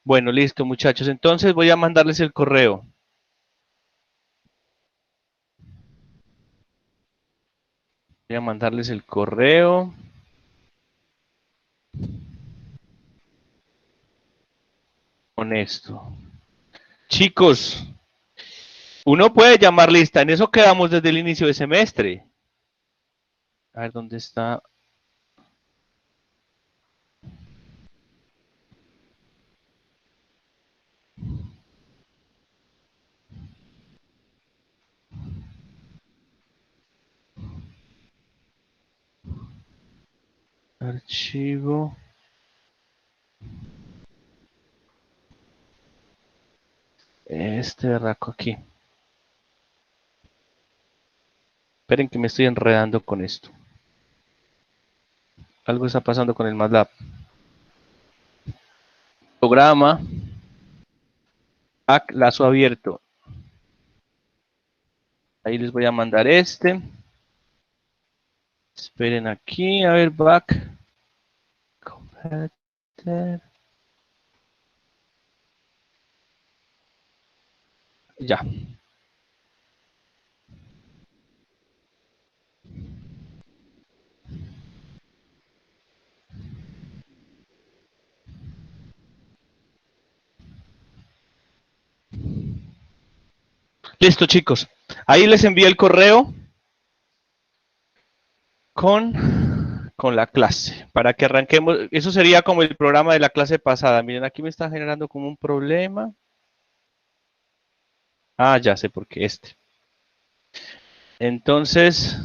Bueno, listo, muchachos. Entonces voy a mandarles el correo. Voy a mandarles el correo con esto. Chicos, uno puede llamar lista. En eso quedamos desde el inicio de semestre. A ver dónde está. Archivo. Este berraco aquí. Esperen que me estoy enredando con esto. Algo está pasando con el MATLAB. Programa. Lazo abierto. Ahí les voy a mandar este. Esperen aquí, a ver, back. Completer. Ya. Listo, chicos. Ahí les envié el correo con la clase, para que arranquemos. Eso sería como el programa de la clase pasada. Miren, aquí me está generando como un problema. Ah, ya sé por qué este. Entonces,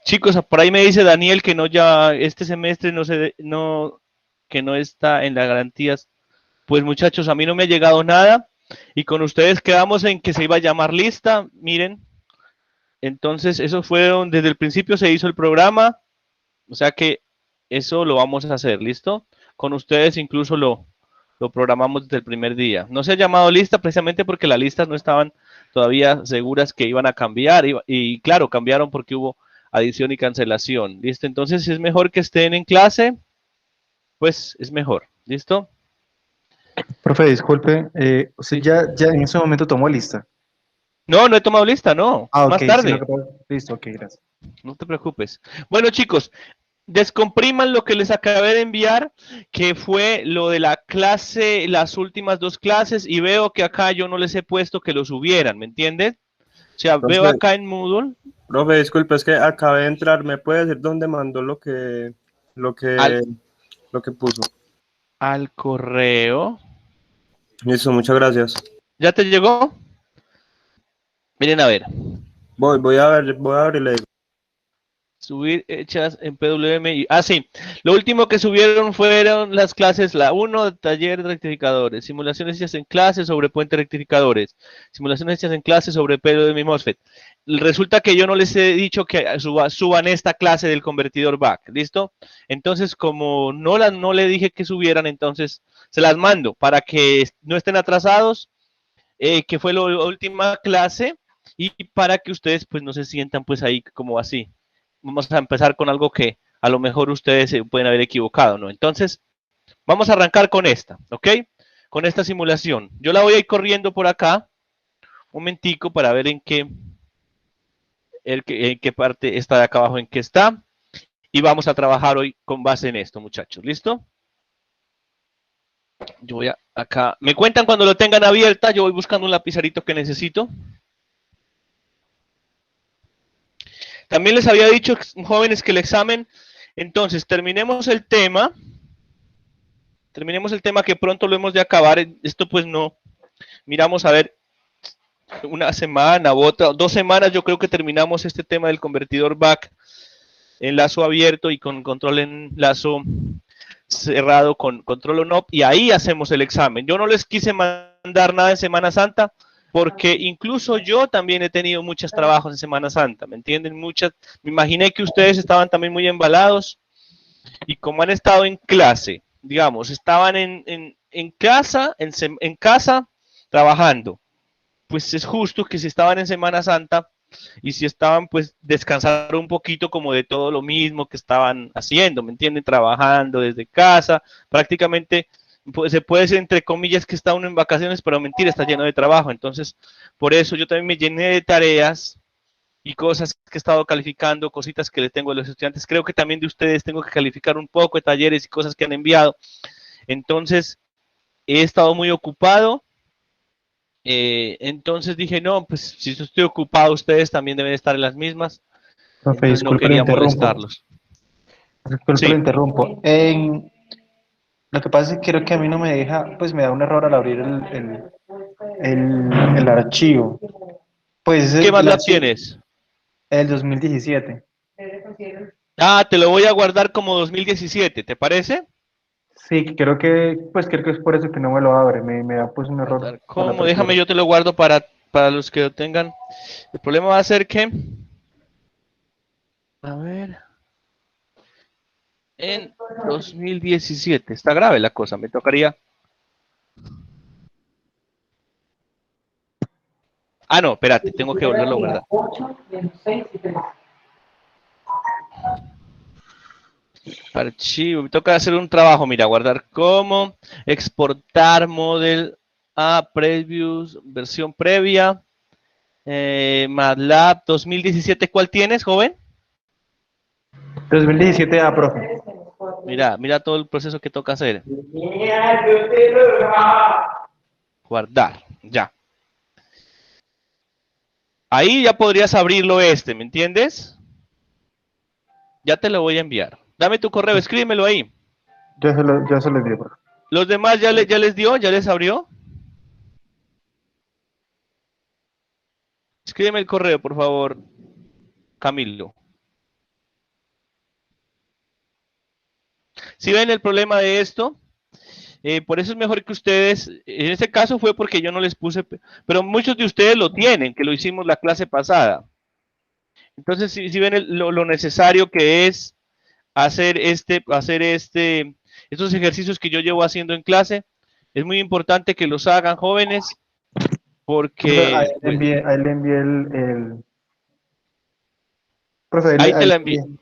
chicos, por ahí me dice Daniel que no ya este semestre que no está en las garantías. Pues muchachos, a mí no me ha llegado nada y con ustedes quedamos en que se iba a llamar lista. Miren, entonces eso fue desde el principio se hizo el programa. O sea que eso lo vamos a hacer, ¿listo? Con ustedes incluso lo programamos desde el primer día. No se ha llamado lista precisamente porque las listas no estaban todavía seguras que iban a cambiar y claro, cambiaron porque hubo adición y cancelación, ¿listo? Entonces, si es mejor que estén en clase, pues es mejor, ¿listo? Profe, disculpe, usted Sí. ya en ese momento tomó lista. No, no he tomado lista, no, Ah, es ok, más sí, lo tarde, que pasa. Listo, ok, gracias. no te preocupes. Bueno, chicos, descompriman lo que les acabé de enviar, que fue lo de la clase, las últimas dos clases, y veo que acá yo no les he puesto que lo subieran, ¿me entiendes? O sea, veo Profe, acá en Moodle profe, disculpe, es que acabé de entrar. ¿Me puede decir dónde mandó lo al, que, lo que puso? al correo. Listo, muchas gracias. ¿Ya te llegó? Miren a ver. Voy a ver, voy a ver y le digo. Subir hechas en PWM. Ah, sí. Lo último que subieron fueron las clases, la 1, taller de rectificadores, simulaciones hechas en clase sobre puente rectificadores, simulaciones hechas en clase sobre PWM MOSFET. Resulta que yo no les he dicho que suban esta clase del convertidor back, ¿listo? Entonces, como no le dije que subieran, entonces se las mando para que no estén atrasados, que fue la última clase, y para que ustedes pues no se sientan pues ahí como así. Vamos a empezar con algo que a lo mejor ustedes se pueden haber equivocado, ¿no? Entonces, vamos a arrancar con esta, ¿ok? Con esta simulación. Yo la voy a ir corriendo por acá, un momentico, para ver en qué parte está de acá abajo, en qué está. Y vamos a trabajar hoy con base en esto, muchachos. ¿Listo? Yo voy acá. Me cuentan cuando lo tengan abierta. Yo voy buscando un lapizarito que necesito. También les había dicho, jóvenes, que el examen. Entonces, terminemos el tema que pronto lo hemos de acabar. Esto pues no, miramos a ver una semana u otra, 2 semanas yo creo que terminamos este tema del convertidor back en lazo abierto y con control en lazo cerrado con control on off y ahí hacemos el examen. Yo no les quise mandar nada en Semana Santa porque incluso yo también he tenido muchos trabajos en Semana Santa, ¿me entienden? Me imaginé que ustedes estaban también muy embalados y como han estado en clase, digamos, estaban en casa, en casa trabajando, pues es justo que si estaban en Semana Santa, y si estaban, pues, descansar un poquito como de todo lo mismo que estaban haciendo, ¿me entienden? Trabajando desde casa, prácticamente, pues, se puede decir entre comillas que está uno en vacaciones, pero mentira, está lleno de trabajo. Entonces, por eso yo también me llené de tareas y cosas que he estado calificando, cositas que le tengo a los estudiantes. Creo que también de ustedes tengo que calificar un poco de talleres y cosas que han enviado. Entonces, he estado muy ocupado. Entonces dije, no, pues si yo estoy ocupado, ustedes también deben estar en las mismas. Profe, Entonces no disculpe, lo quería interrumpo. molestarlos. Disculpe, lo Sí, interrumpo. Lo que pasa es que creo que a mí no me deja, pues me da un error al abrir el archivo. Pues ¿qué el MATLAB archivo, tienes? el 2017. Ah, te lo voy a guardar como 2017, ¿te parece? Sí, pues creo que es por eso que no me lo abre. Me da pues un error Guardar a la como, déjame apertura. yo te lo guardo para los que lo tengan. El problema va a ser que, a ver, en 2017, está grave la cosa, me tocaría. Ah, no, espérate, tengo que volverlo a guardar. Archivo, me toca hacer un trabajo, mira, guardar como, exportar model a previous, versión previa, MATLAB 2017, ¿cuál tienes, joven? 2017, profe. Mira, mira todo el proceso que toca hacer. Guardar, ya. Ahí ya podrías abrirlo ¿me entiendes? Ya te lo voy a enviar. Dame tu correo, escríbemelo ahí. Ya se lo di, profe. ¿Los demás ya les dio? ¿Ya les abrió? Escríbeme el correo, por favor, Camilo. Si ven el problema de esto, por eso es mejor que ustedes, en este caso fue porque yo no les puse, pero muchos de ustedes lo tienen, que lo hicimos la clase pasada. Entonces, si ven lo necesario que es estos ejercicios que yo llevo haciendo en clase, es muy importante que los hagan jóvenes, Profe, porque, pues, ahí le envié profe, ahí te ahí la le envío. envié.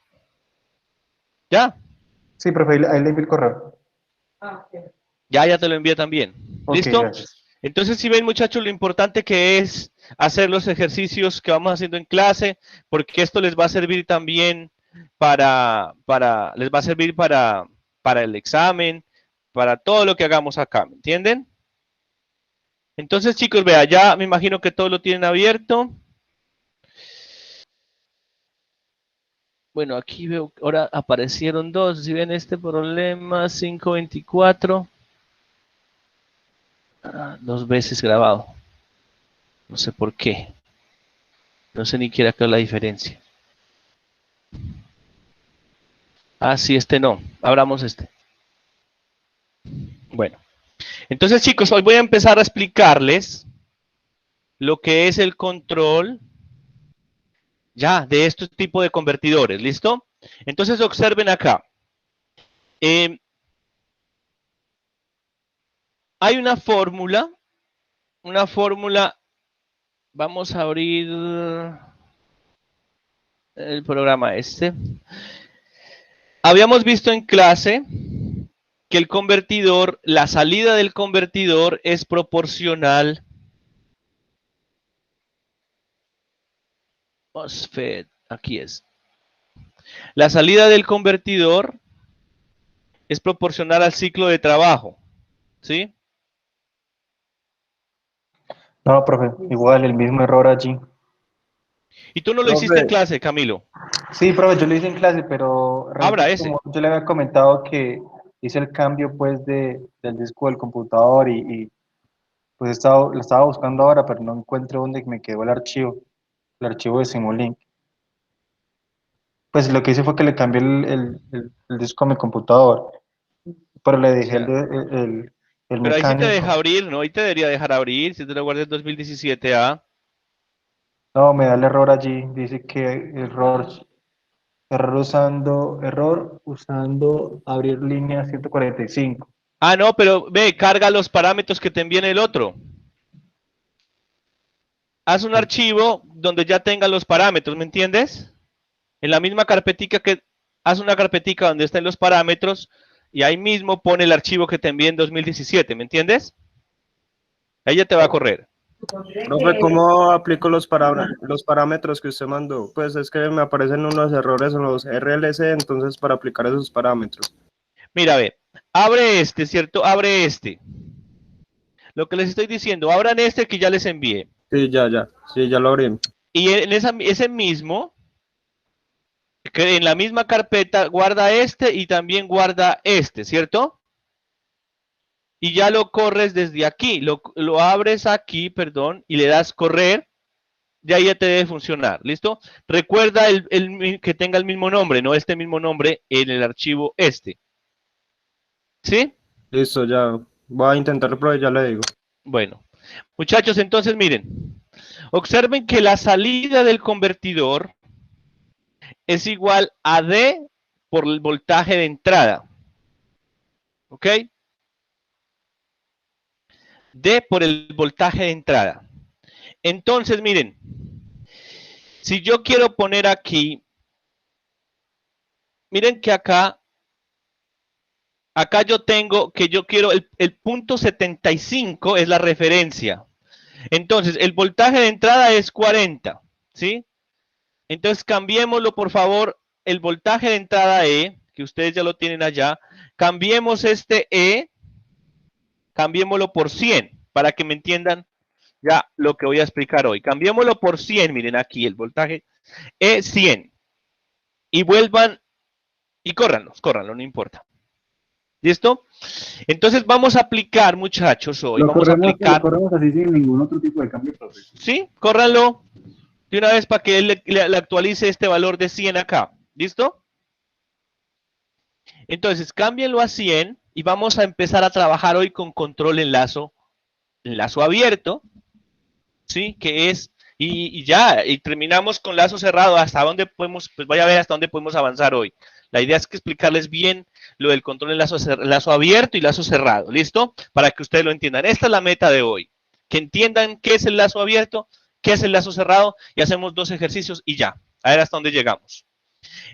¿Ya? Sí, profe, ahí le envié el correo. Ya te lo envié también. Ok, ¿Listo? gracias. Entonces, si ven, muchachos, lo importante que es hacer los ejercicios que vamos haciendo en clase, porque esto les va a servir también les va a servir para el examen, para todo lo que hagamos acá, ¿me entienden? Entonces, chicos, vea, ya me imagino que todo lo tienen abierto. Bueno, aquí veo, ahora aparecieron dos. Si ven este problema, 524, dos veces grabado. No sé por qué. No sé ni siquiera qué es la diferencia. Ah, sí, este no. Abramos este. Bueno, entonces chicos, hoy voy a empezar a explicarles lo que es el control ya de este tipo de convertidores. ¿Listo? Entonces observen acá. Eh, hay una fórmula, vamos a abrir el programa este. Habíamos visto en clase que el convertidor, la salida del convertidor es proporcional. MOSFET, aquí es. La salida del convertidor es proporcional al ciclo de trabajo, ¿sí? No, profe, igual, el mismo error allí. Y tú no lo hiciste en Profe, clase, Camilo. Sí, profe, yo lo hice en clase, pero resulta Abra que ese. como yo le había comentado que hice el cambio pues del disco del computador pues lo estaba buscando ahora, pero no encuentro dónde me quedó el archivo de Simulink. Pues lo que hice fue que le cambié el disco a mi computador, pero le dejé Ya. el Pero ahí sí te deja mecánico. abrir, ¿no? Ahí te debería dejar abrir, si te lo guardas en 2017, ¿ah? No, me da el error allí, dice que error usando abrir línea 145. Ah, no, pero ve, carga los parámetros que te envíen el otro. haz un archivo donde ya tenga los parámetros, ¿me entiendes? En la misma carpetica haz una carpetica donde estén los parámetros y ahí mismo pone el archivo que te envié en 2017, ¿me entiendes? Ahí ya te va a correr. Profe, ¿cómo aplico los parámetros que usted mandó? Pues es que me aparecen unos errores en los RLC, entonces para aplicar esos parámetros. Mira, ve, abre este, ¿cierto? Abre este. Lo que les estoy diciendo, abran este que ya les envié. Sí, ya lo abrí. Y en ese mismo, que en la misma carpeta, guarda este y también guarda este, ¿cierto? Y ya lo corres desde aquí, lo abres aquí, perdón, y le das correr, ya te debe funcionar, ¿listo? Recuerda que tenga el mismo nombre, no este mismo nombre en el archivo este. ¿Sí? Listo, ya. Voy a intentar, profe, ya le digo. Bueno, muchachos, entonces miren, observen que la salida del convertidor es igual a D por el voltaje de entrada. ¿Ok? D por el voltaje de entrada. Entonces, miren, si yo quiero poner aquí, miren que acá yo tengo que yo quiero el punto 75 es la referencia. Entonces, el voltaje de entrada es 40, ¿sí? Entonces, cambiémoslo, por favor, el voltaje de entrada E, que ustedes ya lo tienen allá, cambiemos este E, cambiémoslo por 100, para que me entiendan ya lo que voy a explicar hoy. Cambiémoslo por 100, miren aquí, el voltaje E 100. Y vuelvan y córranlo, no importa. ¿Listo? Entonces vamos a aplicar, muchachos, hoy vamos a aplicar. Lo corremos así sin ningún otro tipo de cambio, profe. Sí, córranlo de una vez para que él le actualice este valor de 100 acá. ¿Listo? Entonces, cámbienlo a 100 y vamos a empezar a trabajar hoy con control enlazo abierto, ¿sí? Que es, y terminamos con lazo cerrado. Hasta dónde podemos, pues vaya a ver hasta dónde podemos avanzar hoy. La idea es que explicarles bien lo del control en lazo abierto y lazo cerrado, ¿listo? Para que ustedes lo entiendan. Esta es la meta de hoy. Que entiendan qué es el lazo abierto, qué es el lazo cerrado, y hacemos 2 ejercicios y ya. A ver hasta dónde llegamos.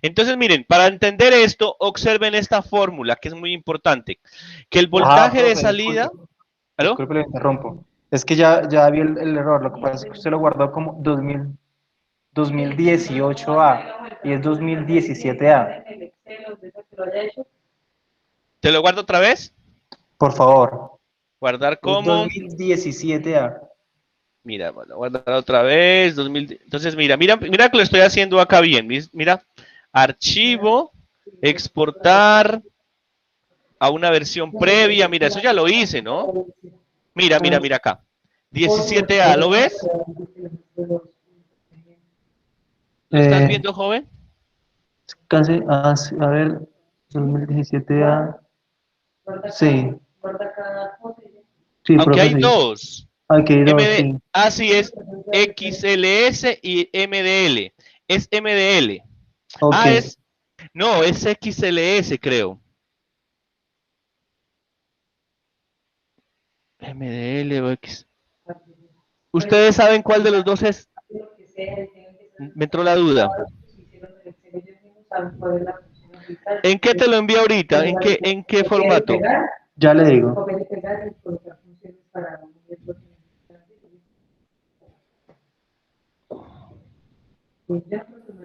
Entonces, miren, para entender esto, observen esta fórmula que es muy importante. Que el voltaje profe, de salida... ¿Aló? Disculpe, le interrumpo. Es que ya vi el error. Lo que pasa es que usted lo guardó como 2018A y es 2017A. ¿Te lo guardo otra vez? Por favor. Guardar Es como... 2017A. Mira, bueno, guardar otra vez. Entonces, mira que lo estoy haciendo acá bien. Mira, archivo, exportar a una versión previa. Mira, eso ya lo hice, ¿no? Mira acá. 17A, ¿lo ves? ¿Lo estás viendo, joven? Casi, a ver, 2017A. Sí. Sí, Aunque profe, hay sí. dos. Aquí hay dos, sí. Así es XLS y MDL. Es MDL. Ok. No, es XLS, creo. MDL o X. ¿Ustedes saben cuál de los dos es? Me entró la duda. ¿En qué te lo envío ahorita? ¿En qué formato? Ya le digo.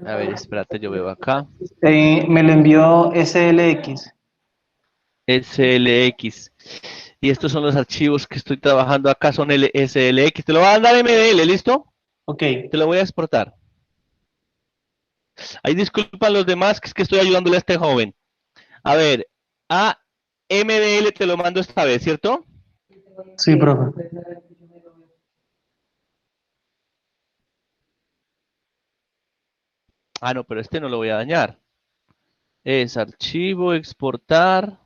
A ver, espérate, yo veo acá. Me lo envió SLX. SLX. Y estos son los archivos que estoy trabajando acá, son el SLX. Te lo voy a mandar MDL, ¿listo? Ok. Te lo voy a exportar. Ahí disculpan los demás, que es que estoy ayudándole a este joven. A ver, a MDL te lo mando esta vez, ¿cierto? Sí, profe. Ah, no, pero este no lo voy a dañar. Es archivo, exportar.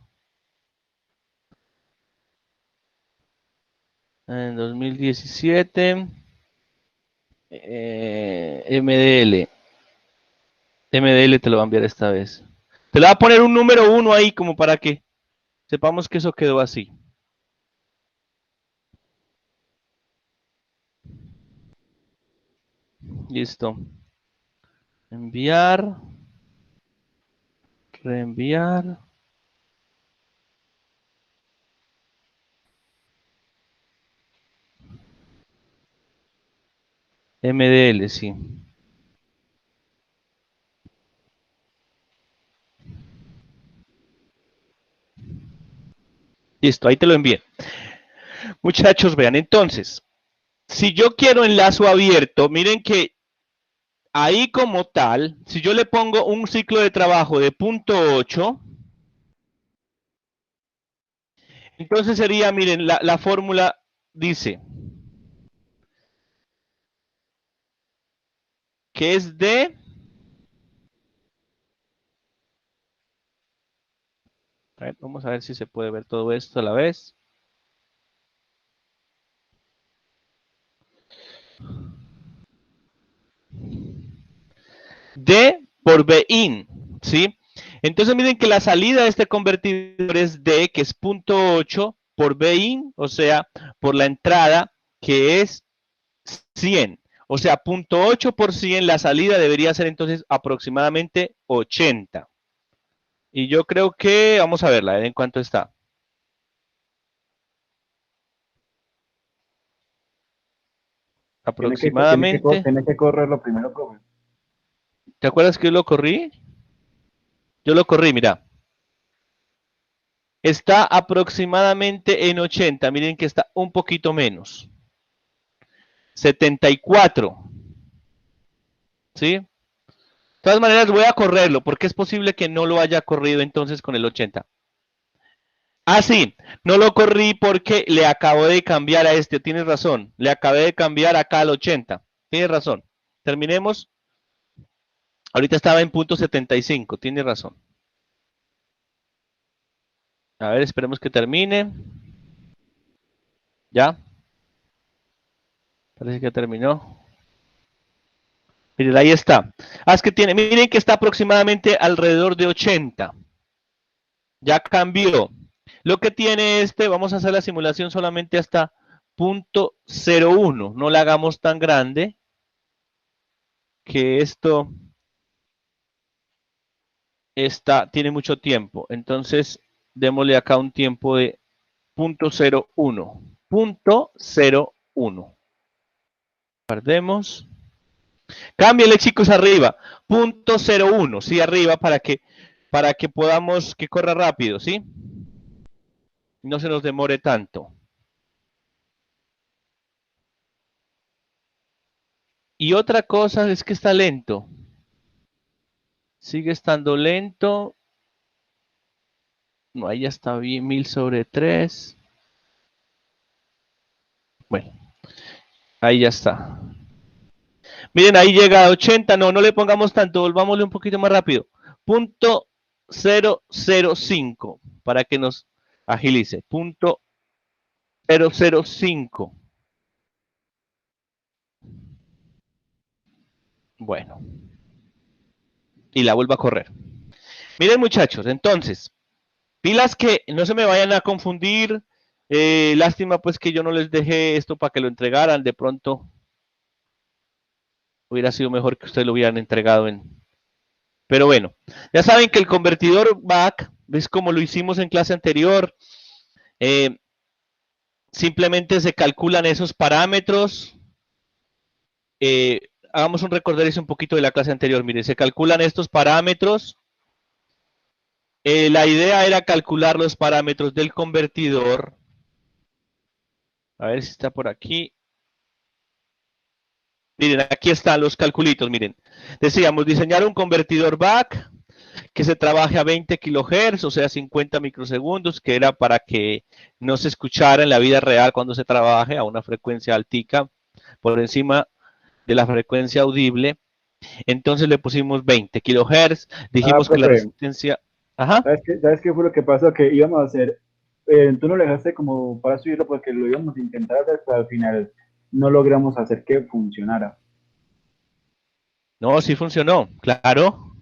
En 2017. MDL. MDL te lo va a enviar esta vez. Te lo va a poner un número 1 ahí como para que sepamos que eso quedó así. Listo. Enviar. Reenviar. MDL, sí. Listo, ahí te lo envié. Muchachos, vean, entonces, si yo quiero enlazo abierto, miren que ahí como tal, si yo le pongo un ciclo de trabajo de punto 8, entonces sería, miren, la fórmula dice que es de... A ver, vamos a ver si se puede ver todo esto a la vez. D por Bin, ¿sí? Entonces miren que la salida de este convertidor es D, que es punto 8 por Bin, o sea, por la entrada, que es 100. O sea, punto 8 por 100, la salida debería ser entonces aproximadamente 80. Y yo creo que, vamos a verla, en cuánto está. Aproximadamente. Tiene que correrlo primero, profe. ¿Te acuerdas que yo lo corrí? Yo lo corrí, mira. Está aproximadamente en 80. Miren que está un poquito menos. 74. ¿Sí? De todas maneras voy a correrlo porque es posible que no lo haya corrido entonces con el 80. Ah, sí, no lo corrí porque le acabo de cambiar a este, tienes razón. Le acabé de cambiar acá al 80. Tienes razón. Terminemos. Ahorita estaba en punto 75, tienes razón. A ver, esperemos que termine. ¿Ya? Parece que terminó. Miren, ahí está. Ah, es que tiene, miren que está aproximadamente alrededor de 80. Ya cambió. Lo que tiene este, vamos a hacer la simulación solamente hasta punto 0.1. No la hagamos tan grande que esto tiene mucho tiempo. Entonces, démosle acá un tiempo de punto 0.1. Punto 0.1. Guardemos. Cámbiale, chicos, arriba. Punto 0.1, sí, arriba para que podamos que corra rápido, ¿sí? No se nos demore tanto. Y otra cosa es que está lento. Sigue estando lento. No, ahí ya está bien, 1000/3. Bueno, ahí ya está. Miren, ahí llega a 80. No, no le pongamos tanto. Volvámosle un poquito más rápido. Punto 005 para que nos agilice. Punto 005. Bueno. Y la vuelvo a correr. Miren, muchachos, entonces, pilas que no se me vayan a confundir. Lástima pues que yo no les dejé esto para que lo entregaran. De pronto hubiera sido mejor que ustedes lo hubieran entregado en... Pero bueno, ya saben que el convertidor back, ves como lo hicimos en clase anterior, simplemente se calculan esos parámetros. Hagamos un recorderis un poquito de la clase anterior. Miren, se calculan estos parámetros. La idea era calcular los parámetros del convertidor. A ver si está por aquí. Miren, aquí están los calculitos, miren. Decíamos, diseñar un convertidor back que se trabaje a 20 kHz, o sea, 50 microsegundos, que era para que no se escuchara en la vida real cuando se trabaje a una frecuencia altica por encima de la frecuencia audible. Entonces le pusimos 20 kHz, dijimos que la resistencia... Ajá. ¿Sabes qué fue lo que pasó? Que íbamos a hacer, tú no lo dejaste como para subirlo porque lo íbamos a intentar hacer, pero al final no logramos hacer que funcionara. No, sí funcionó, claro.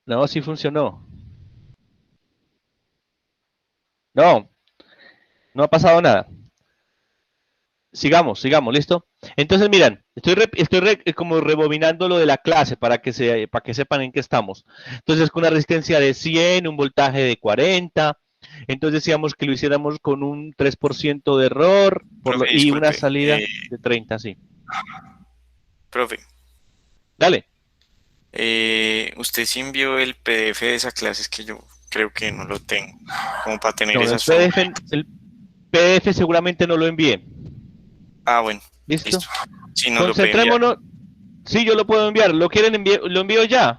No, sí funcionó. No, no ha pasado nada. Sigamos, ¿listo? Entonces, miran, como rebobinando lo de la clase para que sepan en qué estamos. Entonces, con una resistencia de 100, un voltaje de 40. Entonces decíamos que lo hiciéramos con un 3% de error Profe, y una disculpe. salida de 30, sí. Profe, Dale. usted sí envió el PDF de esa clase, es que yo creo que no lo tengo, como para tener No, esas fórmulas. el PDF seguramente no lo envié. Ah, bueno, ¿Listo? listo. Sí, no lo puede enviar. Concentrémonos. Sí, yo lo puedo enviar. ¿Lo quieren enviar? ¿Lo envío ya?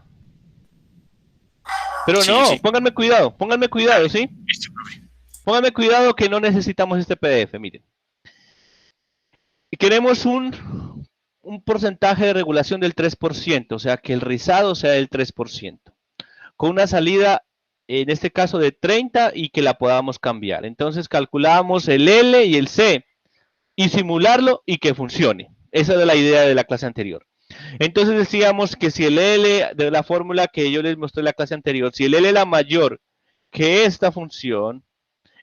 Pero Sí, no, sí. pónganme cuidado, ¿sí? Listo, profe. Pónganme cuidado que no necesitamos este PDF, miren. Y queremos un porcentaje de regulación del 3%, o sea, que el rizado sea del 3%, con una salida, en este caso, de 30 y que la podamos cambiar. Entonces calculamos el L y el C y simularlo y que funcione. Esa era la idea de la clase anterior. Entonces decíamos que si el L de la fórmula que yo les mostré en la clase anterior, si el L era mayor que esta función,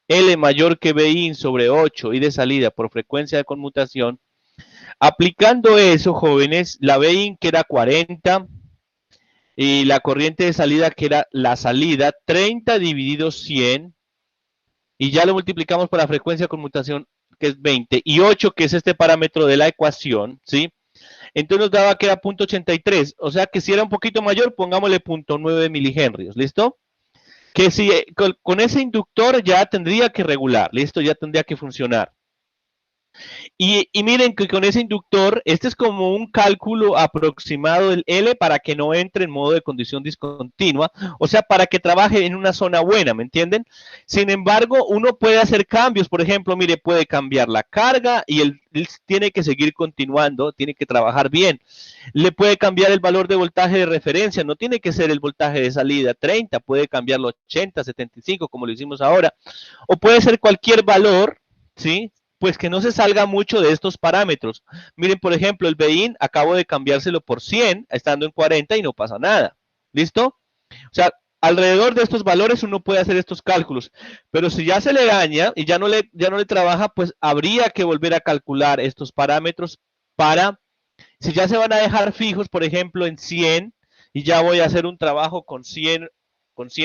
L mayor que BI sobre 8 y de salida por frecuencia de conmutación, aplicando eso, jóvenes, la BI que era 40 y la corriente de salida que era la salida, 30 dividido 100, y ya lo multiplicamos por la frecuencia de conmutación que es 20, y 8 que es este parámetro de la ecuación, ¿sí? Entonces nos daba que era 0.83, o sea que si era un poquito mayor, pongámosle 0.9 milihenrios, ¿listo? Que si con ese inductor ya tendría que regular, ¿listo? Ya tendría que funcionar. Y miren que con ese inductor, este es como un cálculo aproximado del L para que no entre en modo de condición discontinua, o sea, para que trabaje en una zona buena, ¿me entienden? Sin embargo, uno puede hacer cambios, por ejemplo, mire, puede cambiar la carga y él tiene que seguir continuando, tiene que trabajar bien. Le puede cambiar el valor de voltaje de referencia, no tiene que ser el voltaje de salida 30, puede cambiarlo 80, 75, como lo hicimos ahora, o puede ser cualquier valor, ¿sí? Pues que no se salga mucho de estos parámetros. Miren, por ejemplo, el BIN acabo de cambiárselo por 100, estando en 40 y no pasa nada. ¿Listo? O sea, alrededor de estos valores uno puede hacer estos cálculos, pero si ya se le daña y ya no le trabaja, pues habría que volver a calcular estos parámetros para, si ya se van a dejar fijos, por ejemplo, en 100, y ya voy a hacer un trabajo con 100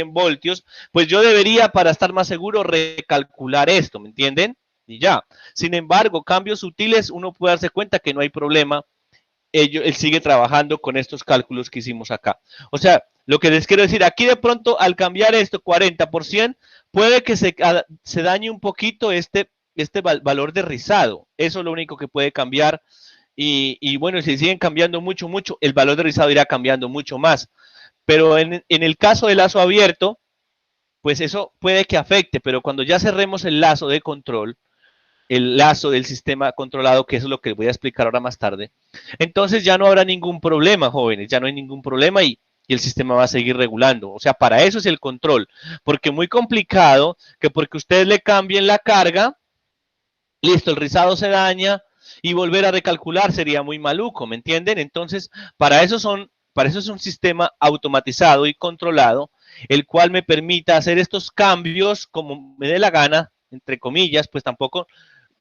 voltios, pues yo debería, para estar más seguro, recalcular esto, ¿me entienden? Y ya. Sin embargo, cambios sutiles, uno puede darse cuenta que no hay problema. Él sigue trabajando con estos cálculos que hicimos acá. O sea, lo que les quiero decir, aquí de pronto al cambiar esto 40%, puede que se dañe un poquito este valor de rizado. Eso es lo único que puede cambiar. Y bueno, si siguen cambiando mucho, el valor de rizado irá cambiando mucho más. Pero en el caso del lazo abierto, pues eso puede que afecte, pero cuando ya cerremos el lazo de control, el lazo del sistema controlado, que eso es lo que voy a explicar ahora más tarde, entonces ya no habrá ningún problema, jóvenes, ya no hay ningún problema y el sistema va a seguir regulando. O sea, para eso es el control, porque muy complicado que porque ustedes le cambien la carga, listo, el rizado se daña y volver a recalcular sería muy maluco, ¿me entienden? Entonces, para eso es un sistema automatizado y controlado, el cual me permita hacer estos cambios como me dé la gana, entre comillas, pues tampoco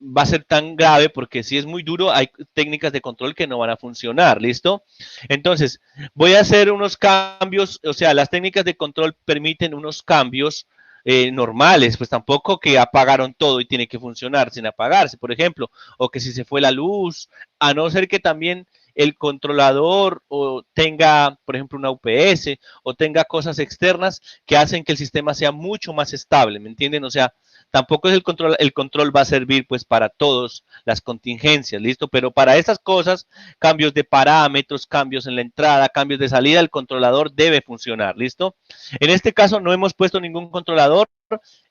va a ser tan grave porque si es muy duro hay técnicas de control que no van a funcionar, ¿listo? Entonces, voy a hacer unos cambios, o sea, las técnicas de control permiten unos cambios normales, pues tampoco que apagaron todo y tiene que funcionar sin apagarse, por ejemplo, o que si se fue la luz, a no ser que también el controlador o tenga, por ejemplo, una UPS o tenga cosas externas que hacen que el sistema sea mucho más estable, ¿me entienden? O sea, tampoco es el control va a servir pues para todas las contingencias, ¿listo? Pero para esas cosas, cambios de parámetros, cambios en la entrada, cambios de salida, el controlador debe funcionar, ¿listo? En este caso no hemos puesto ningún controlador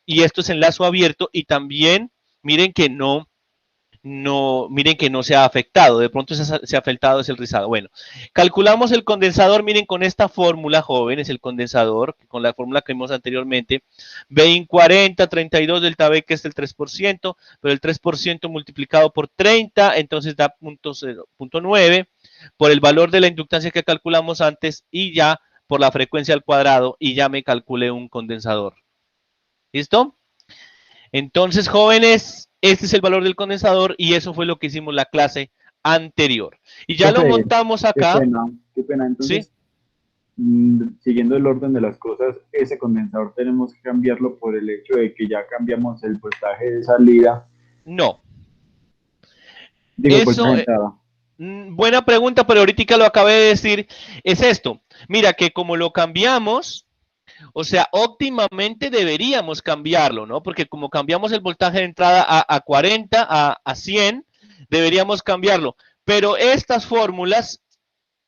y esto es en lazo abierto y también miren que no se ha afectado, de pronto se ha afectado es el rizado. Bueno, calculamos el condensador, miren con esta fórmula, jóvenes, el condensador, con la fórmula que vimos anteriormente, Bin 40, 32 delta B que es el 3%, pero el 3% multiplicado por 30, entonces da 0.9, por el valor de la inductancia que calculamos antes y ya por la frecuencia al cuadrado y ya me calculé un condensador. ¿Listo? Entonces, jóvenes, este es el valor del condensador y eso fue lo que hicimos la clase anterior. Y ya lo Profe, montamos qué acá, pena. Entonces, ¿sí? siguiendo el orden de las cosas, ese condensador tenemos que cambiarlo por el hecho de que ya cambiamos el voltaje de salida, No. digo, el voltaje Eso, de entrada. buena pregunta, pero ahorita lo acabé de decir, es esto. Mira que como lo cambiamos, o sea, óptimamente deberíamos cambiarlo, ¿no? Porque como cambiamos el voltaje de entrada a 40, a 100, deberíamos cambiarlo. Pero estas fórmulas,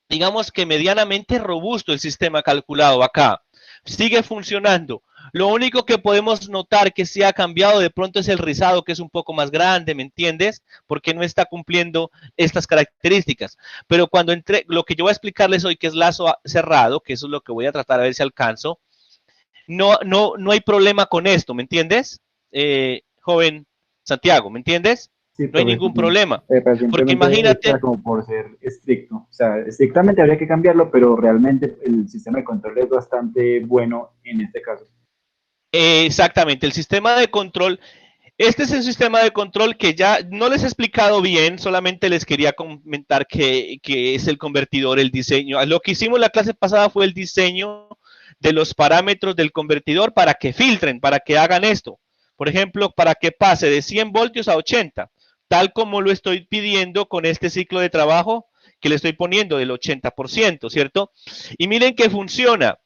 digamos que medianamente robusto el sistema calculado acá, sigue funcionando. Lo único que podemos notar que sí ha cambiado de pronto es el rizado, que es un poco más grande, ¿me entiendes? Porque no está cumpliendo estas características. Pero cuando entre, lo que yo voy a explicarles hoy, que es lazo cerrado, que eso es lo que voy a tratar a ver si alcanzo, no hay problema con esto, ¿me entiendes? Joven Santiago, ¿me entiendes? Sí, No hay profe, ningún problema. pero Porque simplemente imagínate, está como por ser estricto. O sea, estrictamente habría que cambiarlo, pero realmente el sistema de control es bastante bueno en este caso. exactamente, el sistema de control, este es el sistema de control que ya no les he explicado bien, solamente les quería comentar que es el convertidor, el diseño. Lo que hicimos la clase pasada fue el diseño de los parámetros del convertidor para que filtren, para que hagan esto. Por ejemplo, para que pase de 100 voltios a 80, tal como lo estoy pidiendo con este ciclo de trabajo que le estoy poniendo del 80%, ¿cierto? Y miren que funciona.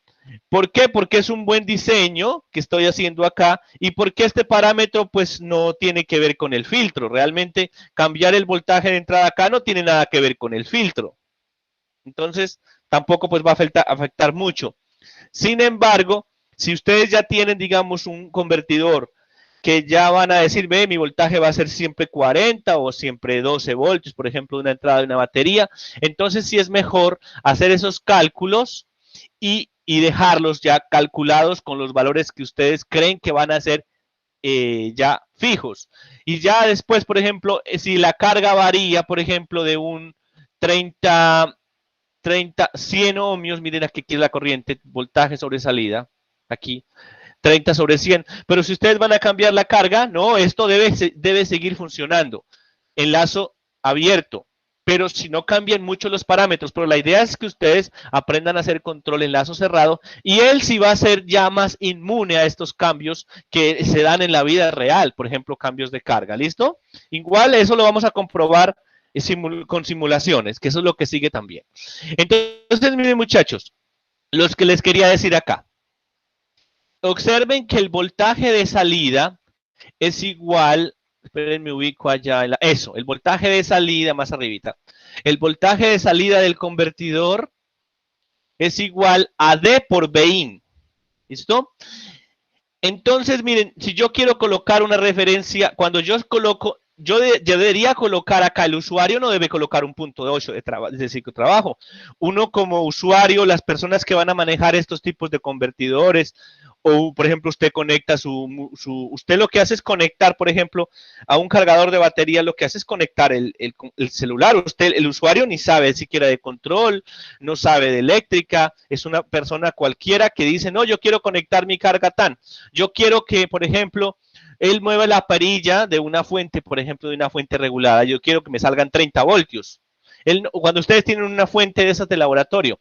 ¿Por qué? Porque es un buen diseño que estoy haciendo acá y porque este parámetro pues no tiene que ver con el filtro. Realmente cambiar el voltaje de entrada acá no tiene nada que ver con el filtro. Entonces tampoco pues va a afectar mucho. Sin embargo, si ustedes ya tienen, digamos, un convertidor que ya van a decir, ve, mi voltaje va a ser siempre 40 o siempre 12 voltios, por ejemplo, de una entrada de una batería, entonces sí es mejor hacer esos cálculos y dejarlos ya calculados con los valores que ustedes creen que van a ser ya fijos. Y ya después, por ejemplo, si la carga varía, por ejemplo, de un 100 ohmios, miren aquí es la corriente, voltaje sobre salida, aquí, 30 sobre 100, pero si ustedes van a cambiar la carga, no, esto debe seguir funcionando, enlazo abierto, pero si no cambian mucho los parámetros, pero la idea es que ustedes aprendan a hacer control en lazo cerrado y él sí va a ser ya más inmune a estos cambios que se dan en la vida real, por ejemplo, cambios de carga, ¿listo? Igual eso lo vamos a comprobar con simulaciones, que eso es lo que sigue también. Entonces, miren muchachos, los que les quería decir acá, observen que el voltaje de salida es igual, esperen, me ubico allá, eso, el voltaje de salida más arribita, el voltaje de salida del convertidor es igual a D por Bin, ¿listo? Entonces, miren, si yo quiero colocar una referencia, cuando yo coloco, yo debería colocar acá, el usuario no debe colocar un punto de 8 de ciclo de trabajo. Uno como usuario, las personas que van a manejar estos tipos de convertidores, o por ejemplo usted conecta usted lo que hace es conectar, por ejemplo, a un cargador de batería, lo que hace es conectar el celular. Usted, el usuario ni sabe siquiera de control, no sabe de eléctrica, es una persona cualquiera que dice, no, yo quiero conectar mi carga tan. Yo quiero que, por ejemplo, él mueva la perilla de una fuente, por ejemplo, de una fuente regulada. Yo quiero que me salgan 30 voltios. Cuando ustedes tienen una fuente de esas de laboratorio,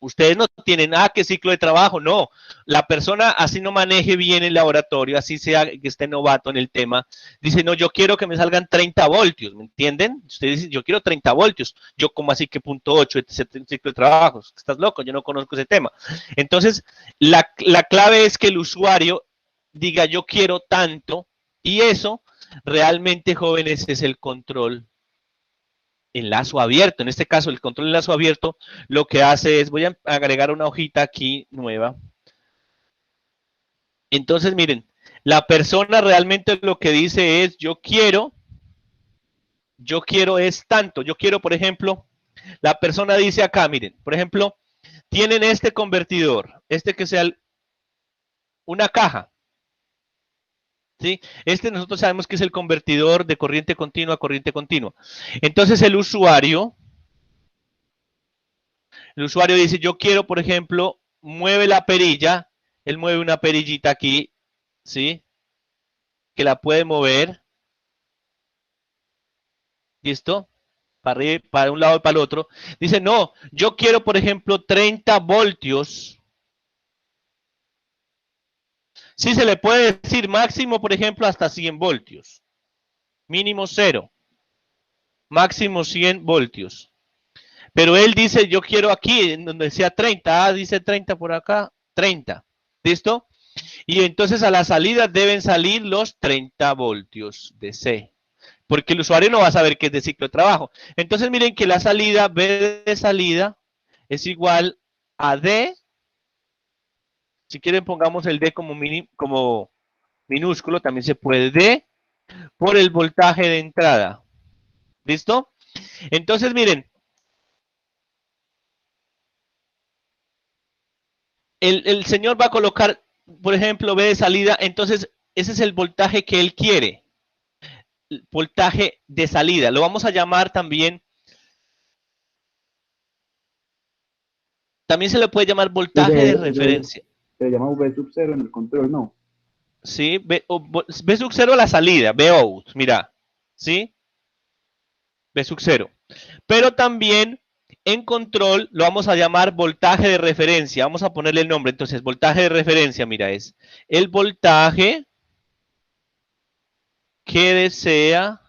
ustedes no tienen, qué ciclo de trabajo, no. La persona así no maneje bien el laboratorio, así sea que esté novato en el tema, dice, no, yo quiero que me salgan 30 voltios, ¿me entienden? Usted dice, yo quiero 30 voltios, yo como así que punto 8, ese ciclo de trabajo, estás loco, yo no conozco ese tema. Entonces, la clave es que el usuario diga, yo quiero tanto, y eso realmente, jóvenes, es el control en lazo abierto. En este caso, el control en lazo abierto lo que hace es, voy a agregar una hojita aquí nueva. Entonces, miren, la persona realmente lo que dice es, yo quiero es tanto. Yo quiero, por ejemplo, la persona dice acá, miren, por ejemplo, tienen este convertidor, este que sea una caja. ¿Sí? Este nosotros sabemos que es el convertidor de corriente continua a corriente continua. Entonces el usuario dice, yo quiero, por ejemplo, mueve la perilla, él mueve una perillita aquí, ¿sí? Que la puede mover. ¿Listo? para arriba, para un lado y para el otro. Dice, no, yo quiero, por ejemplo, 30 voltios. Sí, se le puede decir máximo, por ejemplo, hasta 100 voltios. Mínimo 0. Máximo 100 voltios. Pero él dice, yo quiero aquí, en donde decía 30. Ah, dice 30 por acá. 30. ¿Listo? Y entonces a la salida deben salir los 30 voltios de C. Porque el usuario no va a saber qué es de ciclo de trabajo. Entonces miren que la salida, B de salida, es igual a D. Si quieren pongamos el D como minúsculo, también se puede, D por el voltaje de entrada. ¿Listo? Entonces miren, el señor va a colocar, por ejemplo, B de salida, entonces ese es el voltaje que él quiere. El voltaje de salida. Lo vamos a llamar también se le puede llamar voltaje de referencia. Se llama V sub 0 en el control, ¿no? Sí, B sub 0 a la salida, B out, mira, ¿sí? B sub 0. Pero también en control lo vamos a llamar voltaje de referencia. Vamos a ponerle el nombre. Entonces, voltaje de referencia, mira, es el voltaje que desea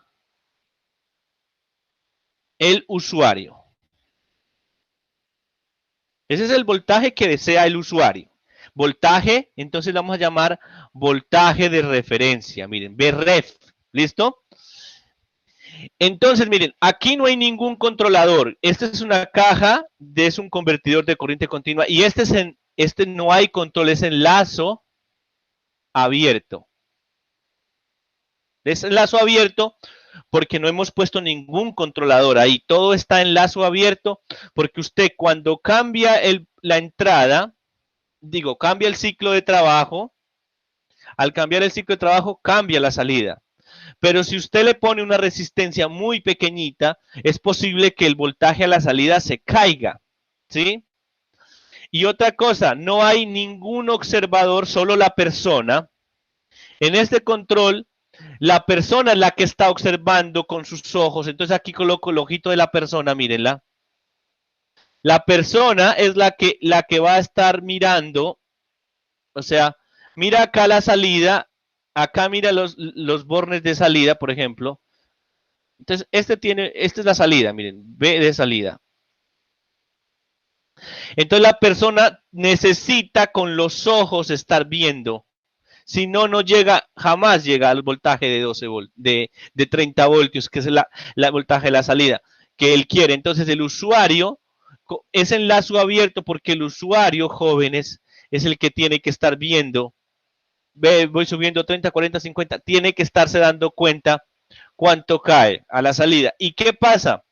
el usuario. Ese es el voltaje que desea el usuario. Voltaje, entonces lo vamos a llamar voltaje de referencia. Miren, Vref, ¿listo? Entonces, miren, aquí no hay ningún controlador. Esta es una caja, es un convertidor de corriente continua y este no hay control, es en lazo abierto. Es en lazo abierto porque no hemos puesto ningún controlador ahí. Todo está en lazo abierto porque usted cuando cambia la entrada, cambia el ciclo de trabajo, al cambiar el ciclo de trabajo cambia la salida. Pero si usted le pone una resistencia muy pequeñita, es posible que el voltaje a la salida se caiga, ¿sí? Y otra cosa, no hay ningún observador, solo la persona. En este control, la persona es la que está observando con sus ojos. Entonces aquí coloco el ojito de la persona, mírenla. La persona es la que va a estar mirando, o sea, mira acá la salida, acá mira los bornes de salida, por ejemplo. Entonces, esta es la salida, miren, B de salida. Entonces la persona necesita con los ojos estar viendo. Si no, no llega, jamás llega al voltaje de 12 voltios, de 30 voltios, que es la voltaje de la salida que él quiere. Entonces el usuario es en lazo abierto porque el usuario, jóvenes, es el que tiene que estar viendo. Voy subiendo 30, 40, 50, tiene que estarse dando cuenta cuánto cae a la salida. ¿Y qué pasa?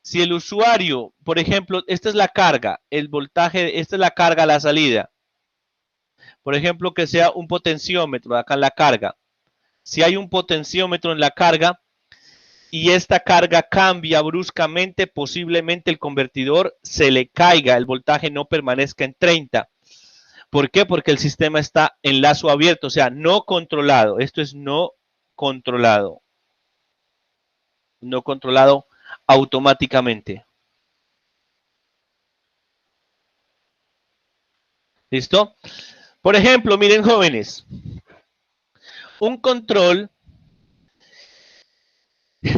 Si el usuario, por ejemplo, esta es la carga, el voltaje, esta es la carga a la salida. Por ejemplo, que sea un potenciómetro acá en la carga. Si hay un potenciómetro en la carga y esta carga cambia bruscamente, posiblemente el convertidor se le caiga, el voltaje no permanezca en 30. ¿Por qué? Porque el sistema está en lazo abierto, o sea, no controlado. Esto es no controlado. No controlado automáticamente. ¿Listo? Por ejemplo, miren jóvenes, un control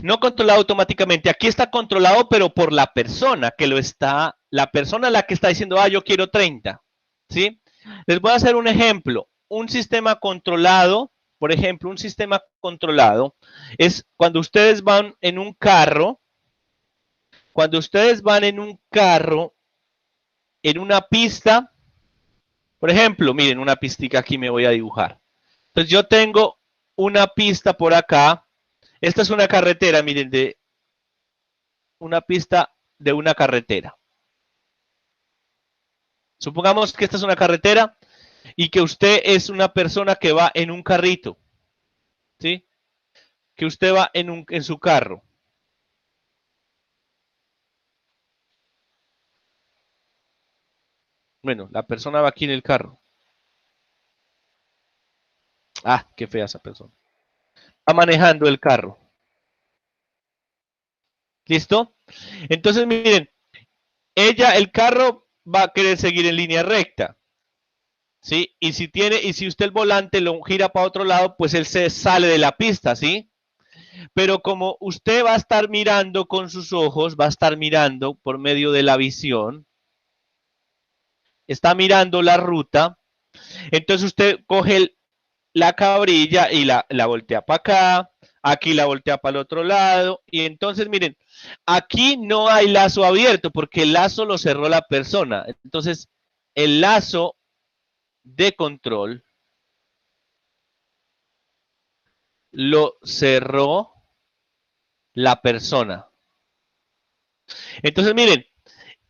no controlado automáticamente. Aquí está controlado, pero por la persona que lo está, la persona la que está diciendo, yo quiero 30. ¿Sí? Les voy a hacer un ejemplo. Un sistema controlado, por ejemplo, un sistema controlado es cuando ustedes van en un carro, en una pista, por ejemplo, miren, una pistica aquí me voy a dibujar. Entonces yo tengo una pista por acá. Esta es una carretera, miren, una pista de una carretera. Supongamos que esta es una carretera y que usted es una persona que va en un carrito, ¿sí? Que usted va en su carro. Bueno, la persona va aquí en el carro. Ah, qué fea esa persona. Va manejando el carro. ¿Listo? Entonces, miren, el carro va a querer seguir en línea recta. ¿Sí? Y si usted el volante lo gira para otro lado, pues él se sale de la pista, ¿sí? Pero como usted va a estar mirando con sus ojos, va a estar mirando por medio de la visión, está mirando la ruta, entonces usted coge la cabrilla y la voltea para acá, aquí la voltea para el otro lado, y entonces miren, aquí no hay lazo abierto porque el lazo lo cerró la persona. Entonces, el lazo de control lo cerró la persona. Entonces, miren,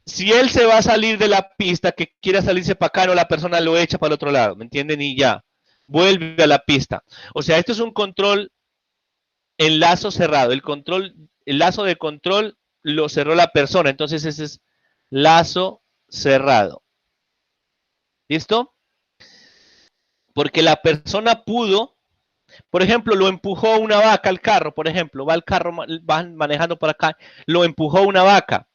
si él se va a salir de la pista, que quiera salirse para acá, no, la persona lo echa para el otro lado, ¿me entienden? Y ya, vuelve a la pista. O sea, esto es un control en lazo cerrado. El lazo de control lo cerró la persona. Entonces, ese es lazo cerrado. ¿Listo? Porque la persona pudo, por ejemplo, lo empujó una vaca al carro, por ejemplo, va el carro, va manejando por acá, lo empujó una vaca,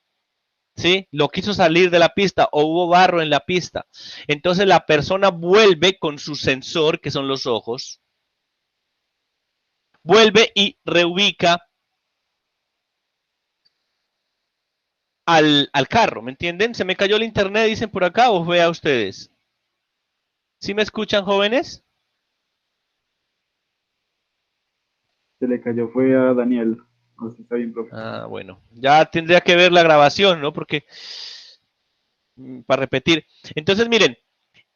¿sí? Lo quiso salir de la pista o hubo barro en la pista. Entonces la persona vuelve con su sensor, que son los ojos, vuelve y reubica al carro, ¿me entienden? Se me cayó el internet, dicen por acá, o vea ustedes. ¿Sí me escuchan, jóvenes? Se le cayó, fue a Daniel. No sé si está bien, profe. Ah, bueno, ya tendría que ver la grabación, ¿no? Porque, para repetir. Entonces, miren,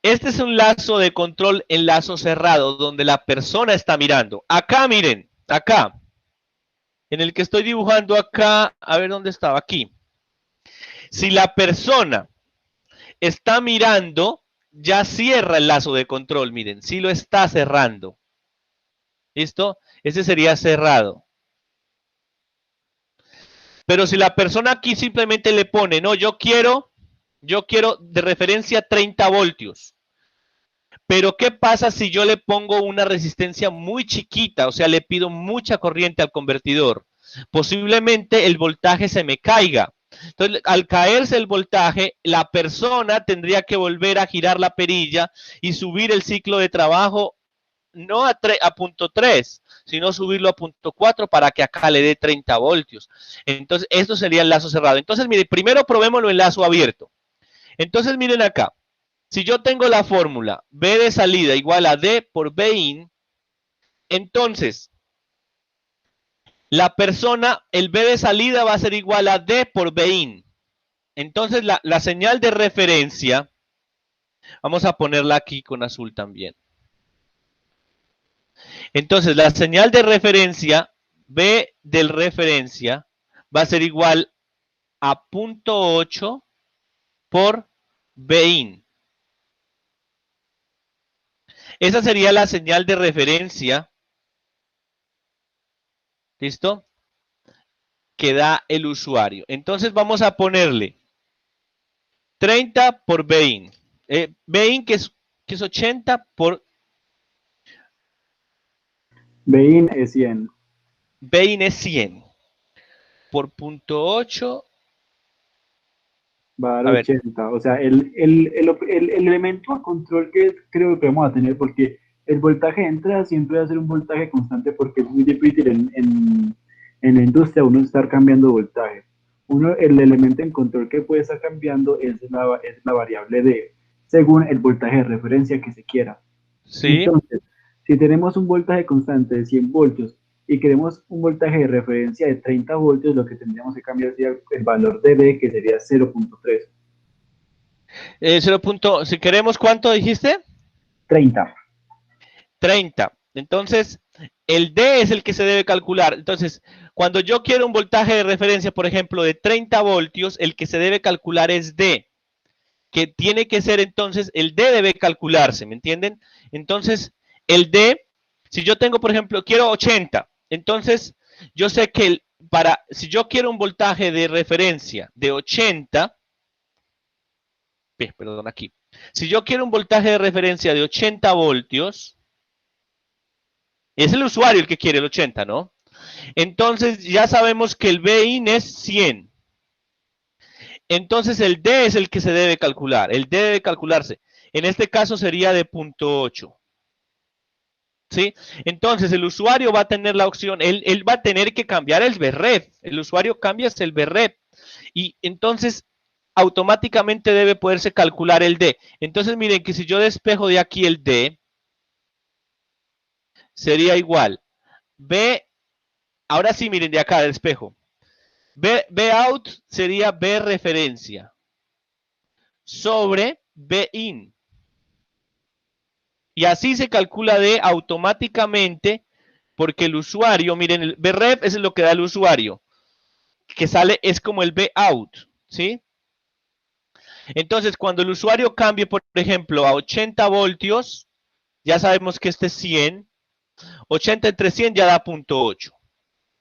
este es un lazo de control en lazo cerrado, donde la persona está mirando. Acá, miren, acá, en el que estoy dibujando acá, a ver dónde estaba, aquí. Si la persona está mirando, ya cierra el lazo de control, miren, sí lo está cerrando. ¿Listo? Ese sería cerrado. Pero si la persona aquí simplemente le pone, no, yo quiero de referencia 30 voltios. Pero ¿qué pasa si yo le pongo una resistencia muy chiquita? O sea, le pido mucha corriente al convertidor. Posiblemente el voltaje se me caiga. Entonces, al caerse el voltaje, la persona tendría que volver a girar la perilla y subir el ciclo de trabajo no a punto 3, sino subirlo a punto 4 para que acá le dé 30 voltios. Entonces, esto sería el lazo cerrado. Entonces, mire, primero probémoslo en lazo abierto. Entonces, miren acá. Si yo tengo la fórmula B de salida igual a D por B in, entonces la persona, el B de salida va a ser igual a D por B in. Entonces la señal de referencia, vamos a ponerla aquí con azul también. Entonces la señal de referencia, B del referencia, va a ser igual a 0.8 por B in. Esa sería la señal de referencia. ¿Listo? Que da el usuario. Entonces vamos a ponerle 30 por Bein. Bein que es 80 por... Bein es 100. Bein es 100. Por punto 8. Va a dar 80. O sea, el elemento a control que creo que vamos a tener, porque el voltaje de entrada siempre va a ser un voltaje constante, porque es muy difícil en la industria uno estar cambiando voltaje. El elemento en control que puede estar cambiando es la variable D, según el voltaje de referencia que se quiera. Sí. Entonces, si tenemos un voltaje constante de 100 voltios y queremos un voltaje de referencia de 30 voltios, lo que tendríamos que cambiar sería el valor de B, que sería 0.3. Si queremos, ¿cuánto dijiste? 30. 30. Entonces, el D es el que se debe calcular. Entonces, cuando yo quiero un voltaje de referencia, por ejemplo, de 30 voltios, el que se debe calcular es D, que tiene que ser entonces, el D debe calcularse, ¿me entienden? Entonces, el D, si yo tengo, por ejemplo, quiero 80, entonces yo sé que si yo quiero un voltaje de referencia de 80, perdón, aquí, si yo quiero un voltaje de referencia de 80 voltios, es el usuario el que quiere el 80, ¿no? Entonces ya sabemos que el Bin es 100. entonces el D es el que se debe calcular. El D debe calcularse. En este caso sería de 0.8. ¿Sí? Entonces el usuario va a tener la opción, él va a tener que cambiar el VREF. El usuario cambia el VREF. Y entonces automáticamente debe poderse calcular el D. Entonces miren que si yo despejo de aquí el D, sería igual. B, ahora sí miren de acá despejo. B out sería B referencia sobre B in. Y así se calcula D automáticamente porque el usuario, miren, el BREF es lo que da el usuario. Que sale es como el B out, ¿sí? Entonces, cuando el usuario cambie, por ejemplo, a 80 voltios, ya sabemos que este es 100. 80 entre 100 ya da 0.8.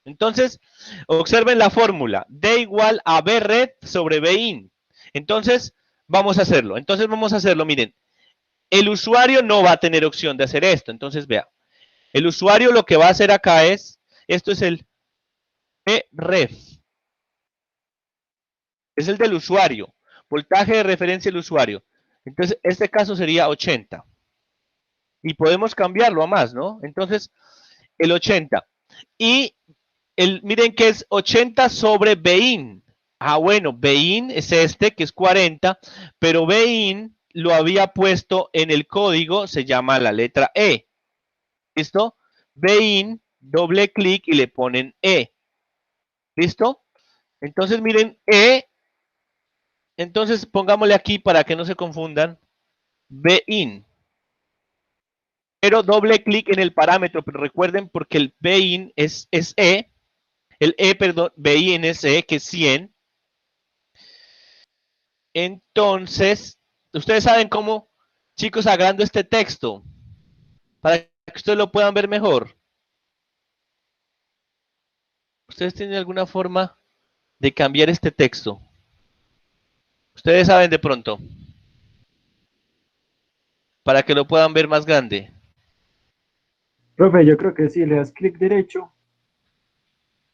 Entonces, observen la fórmula. D igual a B red sobre B in. Entonces, vamos a hacerlo. Miren. El usuario no va a tener opción de hacer esto. Entonces, vea. El usuario lo que va a hacer acá es, esto es el Bref. Es el del usuario. Voltaje de referencia del usuario. Entonces, este caso sería 80. Y podemos cambiarlo a más, ¿no? Entonces, el 80. Y miren que es 80 sobre BIN. Ah, bueno, BIN es este, que es 40, pero BIN lo había puesto en el código, se llama la letra E. ¿Listo? BIN, doble clic y le ponen E. ¿Listo? Entonces, miren, E. Entonces, pongámosle aquí para que no se confundan. BIN. Pero doble clic en el parámetro, pero recuerden porque el BIN es E. El E, perdón, BIN es E, que es 100. Entonces, ustedes saben cómo, chicos, agrando este texto para que ustedes lo puedan ver mejor. ¿Ustedes tienen alguna forma de cambiar este texto? Ustedes saben de pronto. Para que lo puedan ver más grande. Profe, yo creo que sí, le das clic derecho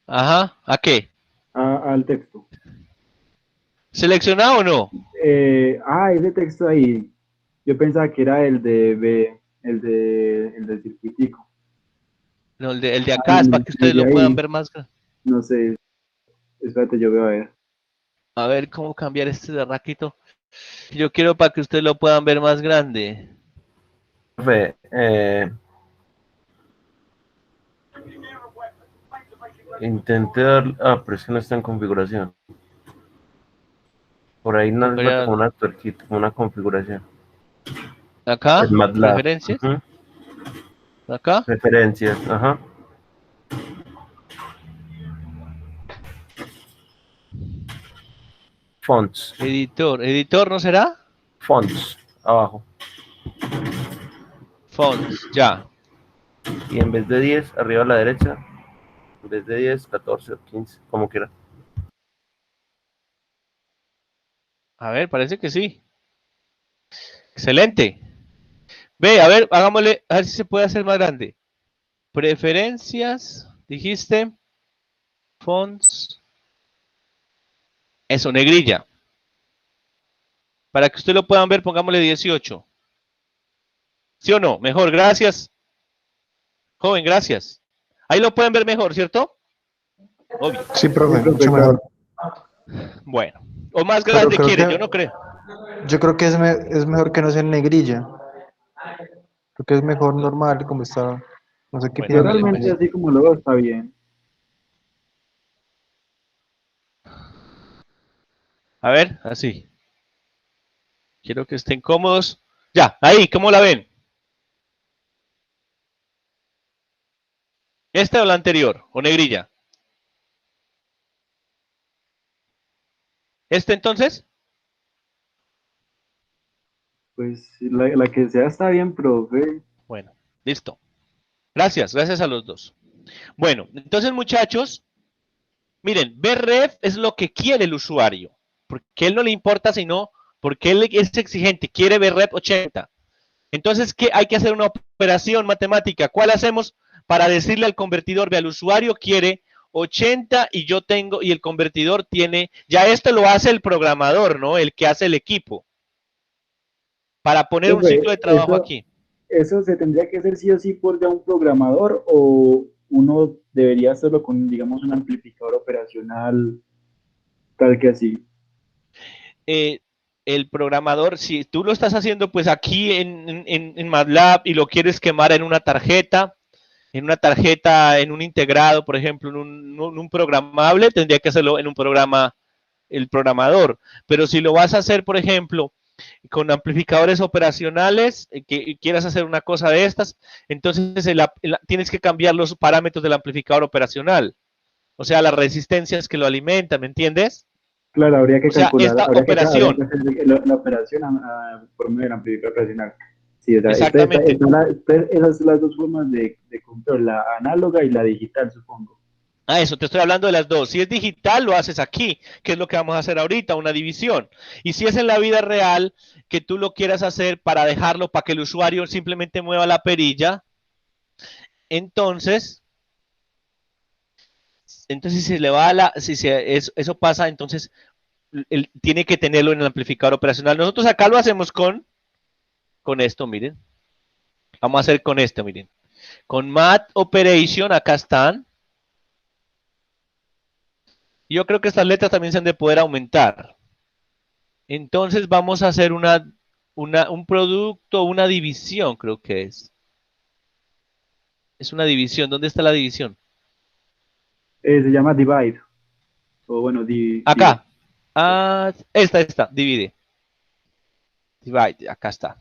Ajá, ¿a qué? al texto. ¿Seleccionado o no? Ese texto ahí. Yo pensaba que era el de B, el del circuitico. No, el de acá es para que ustedes lo puedan ver más grande. No sé. Espérate, yo veo a ver. A ver cómo cambiar este de raquito. Yo quiero para que ustedes lo puedan ver más grande. Profe, intenté dar... Ah, pero es que no está en configuración. Por ahí no les falta como una tuerquita, como una configuración. ¿Acá? MATLAB. ¿Referencias? ¿Acá? Referencias, ajá. Fonts. ¿Editor no será? Fonts, abajo. Fonts, ya. Y en vez de 10, arriba a la derecha, en vez de 10, 14 o 15, como quiera. A ver, parece que sí. Excelente. Ve, a ver, hagámosle, a ver si se puede hacer más grande. Preferencias, dijiste. Fonts. Eso, negrilla. Para que ustedes lo puedan ver, pongámosle 18. ¿Sí o no? Mejor, gracias. Joven, gracias. Ahí lo pueden ver mejor, ¿cierto? Obvio. Sí, profe, mucho mejor. Bueno. O más grande quieren, yo no creo. Yo creo que es mejor que no sea en negrilla. Creo que es mejor normal, como está. No sé qué Bueno, piensan. Realmente así como lo veo está bien. A ver, así. Quiero que estén cómodos. Ya, ahí, ¿cómo la ven? ¿Esta o la anterior? ¿O negrilla? ¿Este entonces? Pues la que sea está bien, profe. Bueno, listo. Gracias a los dos. Bueno, entonces muchachos, miren, BREF es lo que quiere el usuario. Porque a él no le importa, sino porque él es exigente, quiere BREF 80. Entonces, ¿qué? Hay que hacer una operación matemática. ¿Cuál hacemos? Para decirle al convertidor, ve, al usuario quiere 80 y yo tengo, y el convertidor tiene, ya esto lo hace el programador, ¿no? El que hace el equipo. Para poner un ciclo de trabajo aquí. ¿Eso se tendría que hacer sí o sí por ya un programador o uno debería hacerlo con, digamos, un amplificador operacional tal que así? El programador, si tú lo estás haciendo pues aquí en MATLAB y lo quieres quemar en una tarjeta, en un integrado, por ejemplo, en un programable, tendría que hacerlo en un programa el programador. Pero si lo vas a hacer, por ejemplo, con amplificadores operacionales, que quieras hacer una cosa de estas, entonces tienes que cambiar los parámetros del amplificador operacional. O sea, las resistencias que lo alimentan, ¿me entiendes? Claro, habría que O sea, calcular, esta habría que operación. hacer la operación por medio del amplificador operacional. Sí, o sea, Exactamente. esas son las dos formas de control, la análoga y la digital, supongo. Ah, eso, te estoy hablando de las dos. Si es digital, lo haces aquí, que es lo que vamos a hacer ahorita, una división. Y si es en la vida real, que tú lo quieras hacer para dejarlo, para que el usuario simplemente mueva la perilla, entonces si se le va a eso pasa, entonces él tiene que tenerlo en el amplificador operacional. Nosotros acá lo hacemos con esto, miren. Vamos a hacer con esto, miren. Con Mat Operation, acá están. Yo creo que estas letras también se han de poder aumentar. Entonces vamos a hacer un producto, una división, creo que es. Es una división. ¿Dónde está la división? Se llama divide. O bueno, acá. Ah, esta, divide. Divide, acá está.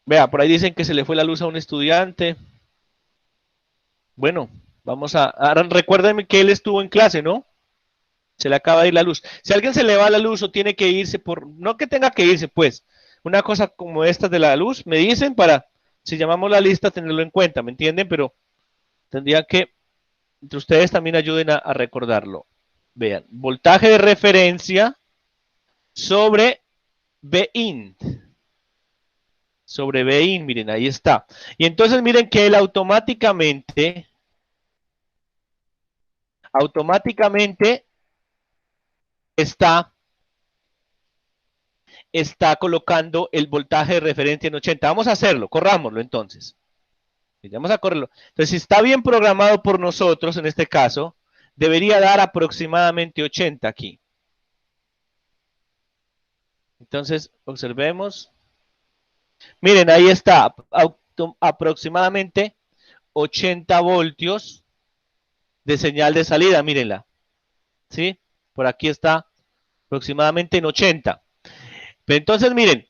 Vea, por ahí dicen que se le fue la luz a un estudiante. Bueno, ahora recuérdenme que él estuvo en clase, ¿no? Se le acaba de ir la luz. Si a alguien se le va la luz o tiene que irse no que tenga que irse, pues, una cosa como esta de la luz, me dicen para, si llamamos la lista, tenerlo en cuenta, ¿me entienden? Pero tendría que, entre ustedes también ayuden a recordarlo. Vean, voltaje de referencia sobre Bin. Sobre Bin, miren, ahí está. Y entonces miren que él automáticamente está colocando el voltaje de referencia en 80. Vamos a hacerlo, corrámoslo entonces. Vamos a correrlo. Entonces, si está bien programado por nosotros, en este caso, debería dar aproximadamente 80 aquí. Entonces, observemos. Miren, ahí está, aproximadamente 80 voltios de señal de salida, mírenla. ¿Sí? Por aquí está aproximadamente en 80. Pero entonces, miren,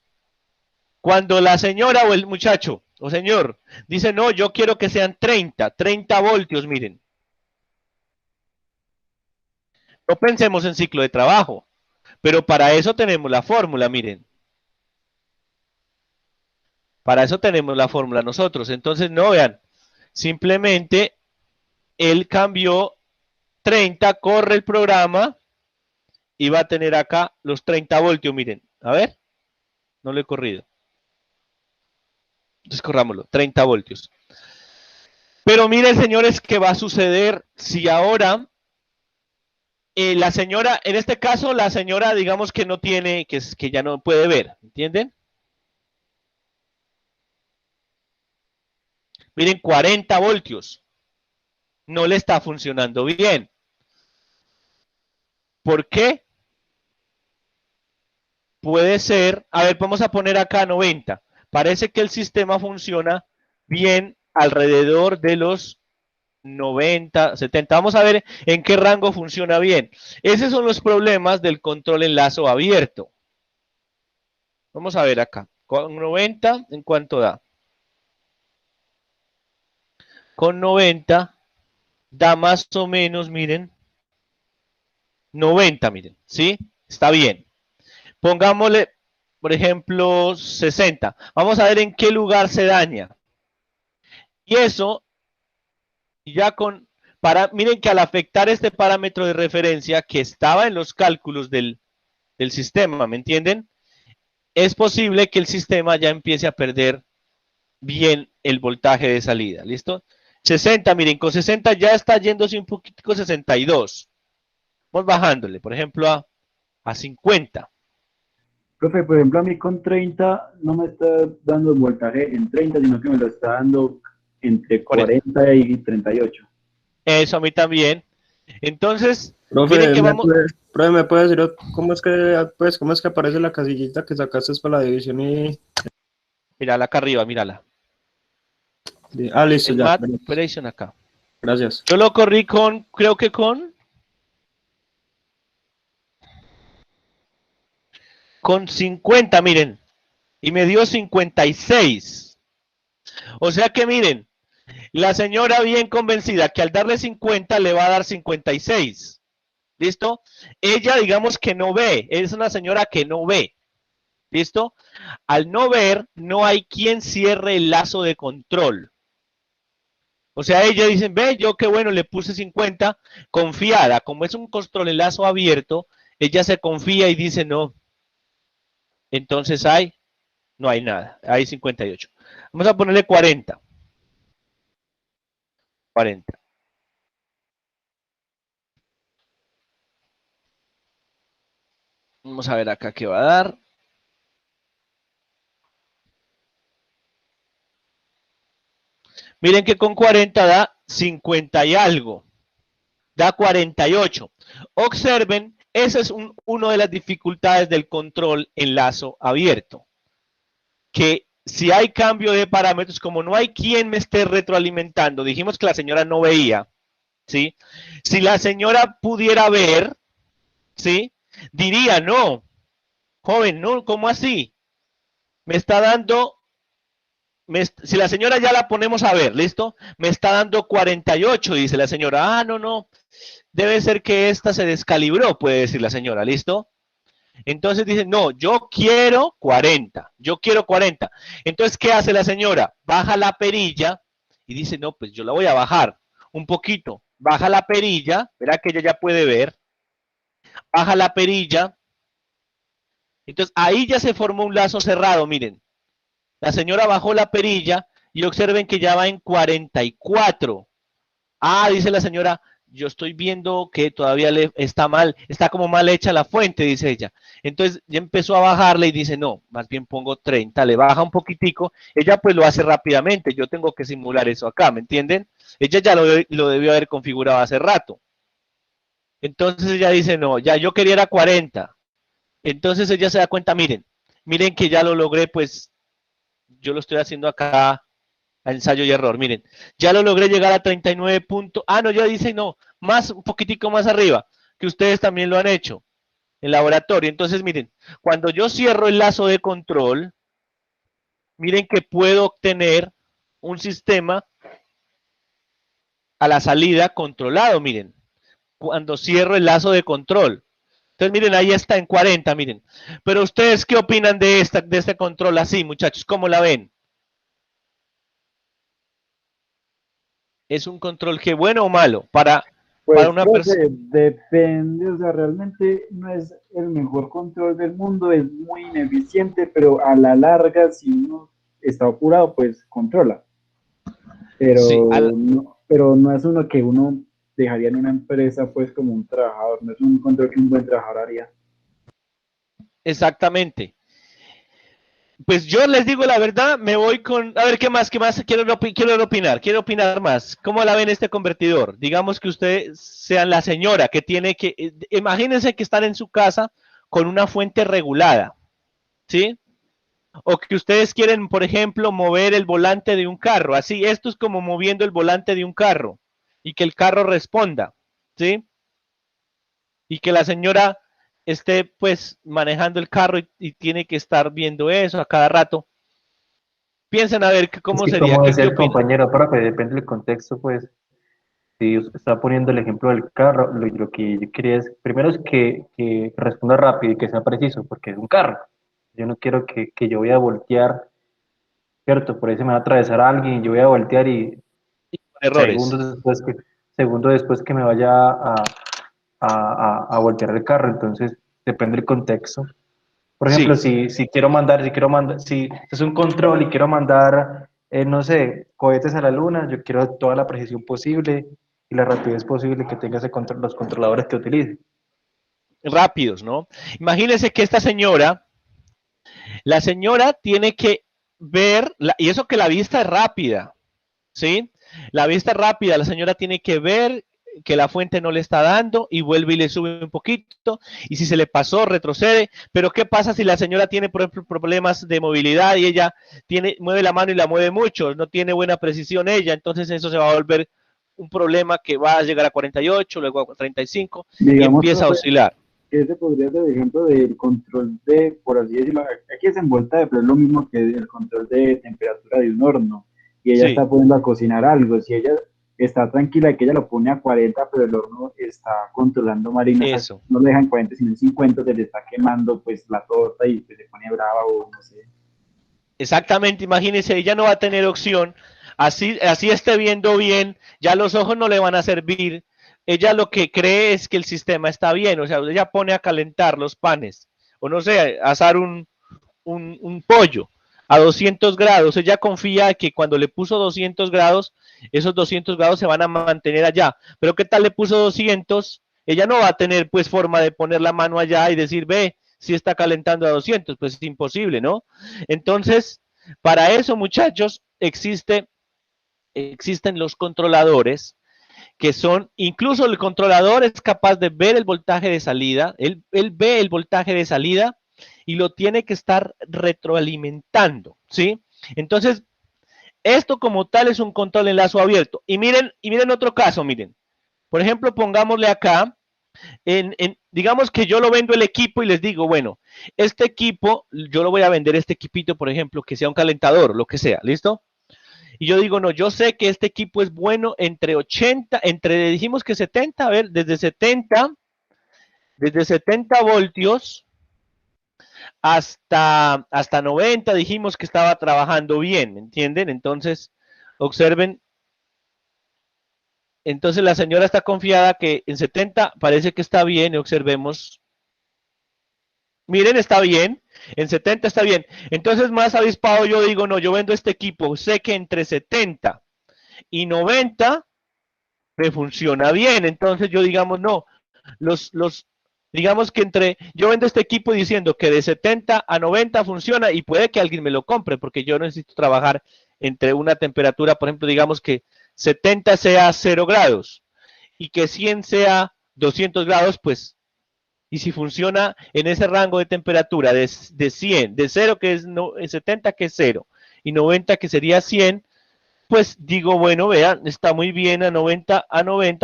cuando la señora o el muchacho o señor dice, no, yo quiero que sean 30 voltios, miren. No pensemos en ciclo de trabajo, pero para eso tenemos la fórmula, miren. Para eso tenemos la fórmula nosotros. Entonces, no vean, simplemente él cambió 30, corre el programa y va a tener acá los 30 voltios, miren. A ver, no lo he corrido. Entonces, corrámoslo, 30 voltios. Pero miren, señores, qué va a suceder si ahora la señora, en este caso, la señora, digamos que no tiene, que ya no puede ver, ¿entienden? Miren, 40 voltios. No le está funcionando bien. ¿Por qué? Puede ser, a ver, vamos a poner acá 90. Parece que el sistema funciona bien alrededor de los 90, 70. Vamos a ver en qué rango funciona bien. Esos son los problemas del control en lazo abierto. Vamos a ver acá. Con 90, ¿en cuánto da? Con 90 da más o menos, miren, 90, miren, ¿sí? Está bien. Pongámosle, por ejemplo, 60. Vamos a ver en qué lugar se daña. Y eso, ya miren que al afectar este parámetro de referencia que estaba en los cálculos del sistema, ¿me entienden? Es posible que el sistema ya empiece a perder bien el voltaje de salida, ¿listo? 60, miren, con 60 ya está yéndose un poquitico 62. Vamos bajándole, por ejemplo, a 50. Profe, por ejemplo, a mí con 30 no me está dando el voltaje en 30, sino que me lo está dando entre 40 y 38. Eso a mí también. Entonces, Profe, miren que vamos... profe, ¿me puede decir cómo es que aparece la casillita que sacaste para la división y... Mírala acá arriba, mírala. Ah, listo, El ya. Math Operation acá. Gracias. Yo lo corrí creo que con 50, miren. Y me dio 56. O sea que miren, la señora bien convencida que al darle 50 le va a dar 56. ¿Listo? Ella digamos que no ve, es una señora que no ve. ¿Listo? Al no ver, no hay quien cierre el lazo de control. O sea, ella dice, ve, yo qué bueno, le puse 50, confiada, como es un control en lazo abierto, ella se confía y dice, no. Entonces no hay nada, hay 58. Vamos a ponerle 40. 40. Vamos a ver acá qué va a dar. Miren que con 40 da 50 y algo. Da 48. Observen, esa es una de las dificultades del control en lazo abierto. Que si hay cambio de parámetros, como no hay quien me esté retroalimentando, dijimos que la señora no veía, ¿sí? Si la señora pudiera ver, ¿sí? Diría, no, joven, no, ¿cómo así? Me está dando, si la señora ya la ponemos a ver, ¿listo? Me está dando 48, dice la señora. Ah, no, debe ser que esta se descalibró, puede decir la señora, ¿listo? Entonces dice, no, yo quiero 40, yo quiero 40. Entonces, ¿qué hace la señora? Baja la perilla y dice, no, pues yo la voy a bajar un poquito. Baja la perilla, verá que ella ya puede ver. Baja la perilla. Entonces, ahí ya se formó un lazo cerrado, miren. La señora bajó la perilla y observen que ya va en 44. Ah, dice la señora, yo estoy viendo que todavía está mal, está como mal hecha la fuente, dice ella. Entonces ya empezó a bajarle y dice, no, más bien pongo 30, le baja un poquitico. Ella pues lo hace rápidamente, yo tengo que simular eso acá, ¿me entienden? Ella ya lo debió haber configurado hace rato. Entonces ella dice, no, ya yo quería era 40. Entonces ella se da cuenta, miren que ya lo logré, pues yo lo estoy haciendo acá a ensayo y error, miren, ya lo logré llegar a 39 puntos, no, ya dice no, un poquitico más arriba, que ustedes también lo han hecho en laboratorio. Entonces miren, cuando yo cierro el lazo de control, miren que puedo obtener un sistema a la salida controlado, miren, cuando cierro el lazo de control. Entonces miren, ahí está en 40, miren. Pero ustedes, ¿qué opinan de este control así, muchachos? ¿Cómo la ven? ¿Es un control que bueno o malo para una persona? Depende, o sea, realmente no es el mejor control del mundo, es muy ineficiente, pero a la larga, si uno está apurado, pues controla. Pero, Sí, pero no es uno que uno dejaría en una empresa, pues, como un trabajador, no es un control que un buen trabajador haría. Exactamente. Pues yo les digo la verdad, me voy con... A ver, ¿qué más quiero opinar más? ¿Cómo la ven este convertidor? Digamos que ustedes sean la señora que tiene que... Imagínense que están en su casa con una fuente regulada, ¿sí? O que ustedes quieren, por ejemplo, mover el volante de un carro. Así, esto es como moviendo el volante de un carro y que el carro responda, ¿sí? Y que la señora esté pues manejando el carro y tiene que estar viendo eso a cada rato. Piensen a ver cómo sería. Como ¿Qué decía el opinan? compañero, profe, depende del contexto, pues, si usted está poniendo el ejemplo del carro, lo que yo quería es, primero es que responda rápido y que sea preciso, porque es un carro. Yo no quiero que yo voy a voltear, ¿cierto? Por ahí se me va a atravesar alguien y yo voy a voltear y Errores. segundos después que me vaya a voltear el carro, entonces depende del contexto. Por ejemplo, Sí. si es un control y quiero mandar no sé, cohetes a la luna, yo quiero toda la precisión posible y la rapidez posible que tenga los controladores que utilice. Rápidos, ¿no? Imagínense que esta señora, la señora tiene que ver, y eso que la vista es rápida, ¿sí? La vista es rápida, la señora tiene que ver que la fuente no le está dando y vuelve y le sube un poquito, y si se le pasó, retrocede. Pero ¿qué pasa si la señora tiene, por ejemplo, problemas de movilidad y ella mueve la mano y la mueve mucho, no tiene buena precisión ella? Entonces eso se va a volver un problema que va a llegar a 48, luego a 35 y Digamos, empieza a profe, oscilar. ese podría ser el ejemplo del control de, por así decirlo, aquí es en voltaje, pero es lo mismo que el control de temperatura de un horno. Y ella Sí. está poniendo a cocinar algo. Si ella está tranquila que ella lo pone a 40, pero el horno está controlando mal y no le dejan 40, sino en 50, se le está quemando pues la torta y pues, se pone brava o no sé. Exactamente, imagínense, ella no va a tener opción, así esté viendo bien, ya los ojos no le van a servir. Ella lo que cree es que el sistema está bien, o sea, ella pone a calentar los panes, o no sé, a asar un pollo a 200 grados, ella confía que cuando le puso 200 grados, esos 200 grados se van a mantener allá, pero ¿qué tal le puso 200? Ella no va a tener pues forma de poner la mano allá y decir, ve, si está calentando a 200, pues es imposible, ¿no? Entonces, para eso, muchachos, existen los controladores, que son, incluso el controlador es capaz de ver el voltaje de salida, él ve el voltaje de salida y lo tiene que estar retroalimentando, ¿sí? Entonces, esto como tal es un control en lazo abierto. Y miren otro caso, miren. Por ejemplo, pongámosle acá, digamos que yo lo vendo el equipo y les digo, bueno, este equipo, yo lo voy a vender este equipito, por ejemplo, que sea un calentador, lo que sea, ¿listo? Y yo digo, no, yo sé que este equipo es bueno entre 80, dijimos que 70, a ver, desde 70 voltios hasta 90 dijimos que estaba trabajando bien, ¿me entienden? Entonces, observen, entonces la señora está confiada que en 70 parece que está bien, y observemos. Miren, está bien, en 70 está bien. Entonces, más avispado yo digo, no, yo vendo este equipo, sé que entre 70 y 90 me funciona bien. Entonces yo digamos, no, digamos que yo vendo este equipo diciendo que de 70 a 90 funciona y puede que alguien me lo compre porque yo necesito trabajar entre una temperatura, por ejemplo, digamos que 70 sea 0 grados y que 100 sea 200 grados, pues, y si funciona en ese rango de temperatura de 100, de 0 que es 70 que es 0 y 90 que sería 100, pues digo, bueno, vean, está muy bien a 90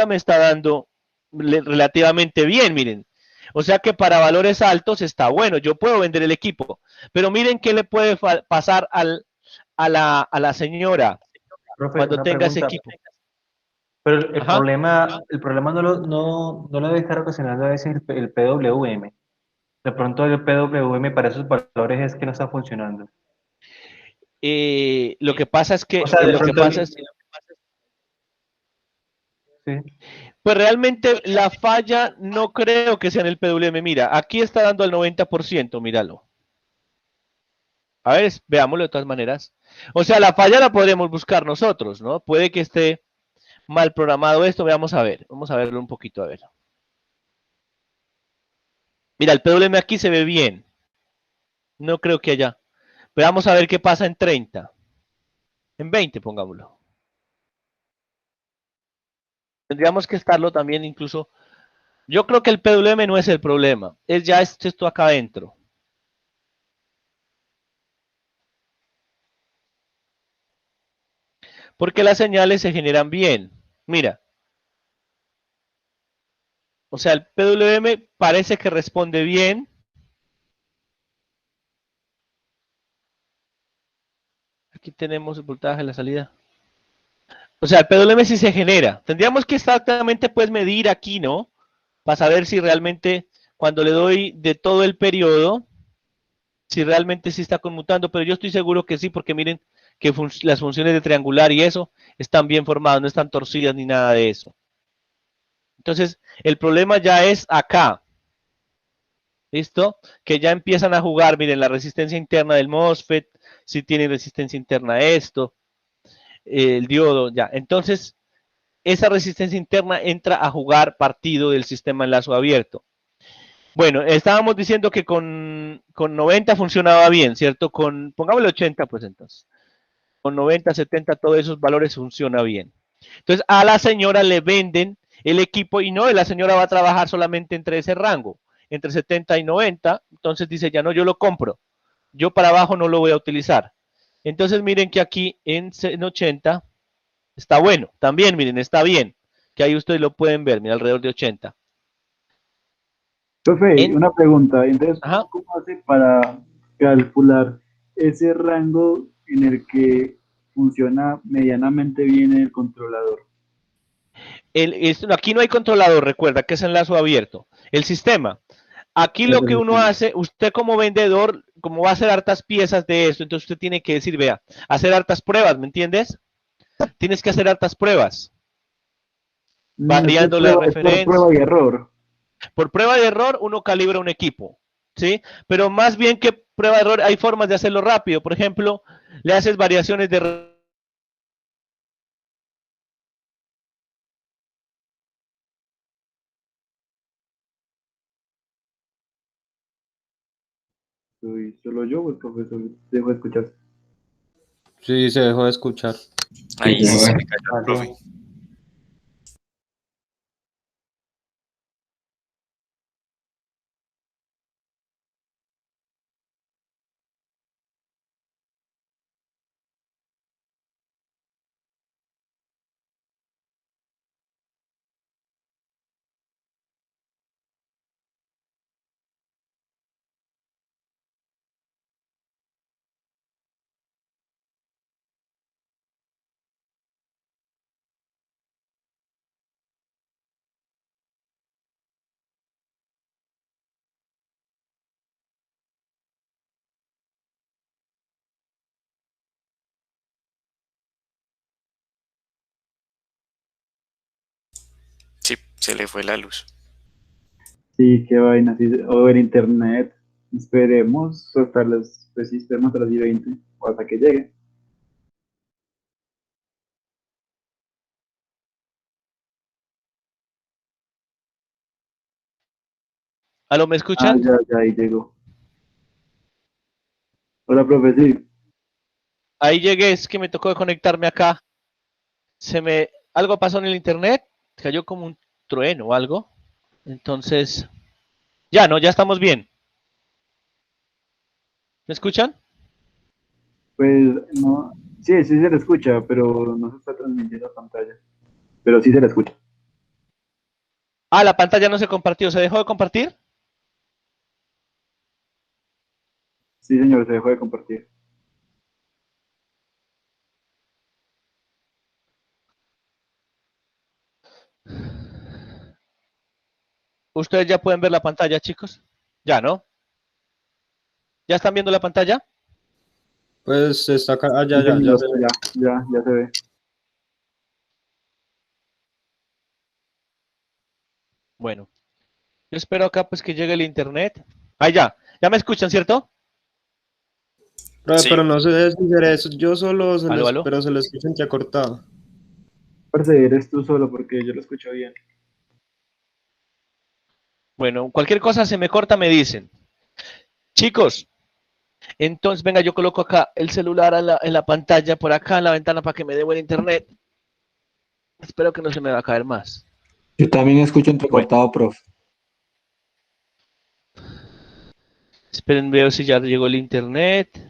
me está dando relativamente bien, miren. O sea que para valores altos está bueno, yo puedo vender el equipo. Pero miren qué le puede pasar a la señora Profe, cuando una tenga ese pregunta. equipo. Pero Ajá. el problema no lo debe estar ocasionando a veces el PWM. De pronto el PWM para esos valores es que no está funcionando. Lo que pasa es que, O sea, de pronto, sí. pues realmente la falla no creo que sea en el PWM. Mira, aquí está dando al 90%, míralo. A ver, veámoslo de todas maneras. O sea, la falla la podremos buscar nosotros, ¿no? Puede que esté mal programado esto, vamos a ver. Vamos a verlo un poquito, a ver. Mira, el PWM aquí se ve bien. No creo que haya. Pero vamos a ver qué pasa en 30. En 20, pongámoslo. Tendríamos que estarlo también incluso. Yo creo que el PWM no es el problema. Es ya esto acá adentro. Porque las señales se generan bien. Mira. O sea, el PWM parece que responde bien. Aquí tenemos el voltaje de la salida. O sea, el PWM sí se genera. Tendríamos que exactamente pues medir aquí, ¿no? Para saber si realmente cuando le doy de todo el periodo, si realmente sí está conmutando, pero yo estoy seguro que sí, porque miren que las funciones de triangular y eso están bien formadas, no están torcidas ni nada de eso. Entonces, el problema ya es acá. ¿Listo? Que ya empiezan a jugar, miren, la resistencia interna del MOSFET, si tiene resistencia interna esto. el diodo, ya. Entonces, esa resistencia interna entra a jugar partido del sistema en lazo abierto. Bueno, estábamos diciendo que con 90 funcionaba bien, ¿cierto? Pongámosle 80, pues entonces. Con 90, 70, todos esos valores funciona bien. Entonces, a la señora le venden el equipo y no, la señora va a trabajar solamente entre ese rango, entre 70 y 90. Entonces dice, ya no, yo lo compro. Yo para abajo no lo voy a utilizar. Entonces, miren que aquí en 80 está bueno. También, miren, está bien. Que ahí ustedes lo pueden ver, mira, alrededor de 80. Profe, una pregunta. Entonces, Ajá. ¿cómo hace para calcular ese rango en el que funciona medianamente bien el controlador? Aquí no hay controlador, recuerda que es enlazo abierto. El sistema. Aquí lo que uno hace, usted como vendedor, como va a hacer hartas piezas de esto, entonces usted tiene que decir, vea, hacer hartas pruebas, ¿me entiendes? Tienes que hacer hartas pruebas. Variando la referencia. Por prueba y error. Por prueba de error, uno calibra un equipo, ¿sí? Pero más bien que prueba de error, hay formas de hacerlo rápido. Por ejemplo, le haces variaciones de... Soy solo yo o el profesor dejó de escuchar. Sí, se dejó de escuchar. Ahí sí se me cayó el profe. Sí, se le fue la luz. Sí, qué vaina. Sí, o en internet. Esperemos hasta las, pues sí, esperemos hasta las 10:20 o hasta que llegue. ¿Aló, me Ah, escuchan? ya, ahí llegó. Hola, profe, sí. Ahí llegué, es que me tocó conectarme acá. Algo pasó en el internet, cayó como un trueno o algo. Entonces, ya, ¿no? Ya estamos bien. ¿Me escuchan? Pues no, sí se le escucha, pero no se está transmitiendo a pantalla. Pero sí se le escucha. Ah, la pantalla no se compartió, ¿se dejó de compartir? Sí, señor, se dejó de compartir. Ustedes ya pueden ver la pantalla, chicos. Ya, ¿no? ¿Ya están viendo la pantalla? Pues está acá. Ah, Sí, ya señor, se ve. ya se ve. Bueno, yo espero acá pues que llegue el internet. Ah, ya me escuchan, ¿cierto? Profe, Sí. pero no sé si será eso. Yo solo Aló. pero se lo escucho entrecortado. Parce, eres tú solo porque yo lo escucho bien. Bueno, cualquier cosa se me corta, me dicen. Chicos, entonces, venga, yo coloco acá el celular en la pantalla, por acá en la ventana para que me dé buen internet. Espero que no se me va a caer más. Yo también escucho Bueno, entrecortado, profe. esperen, veo si ya llegó el internet.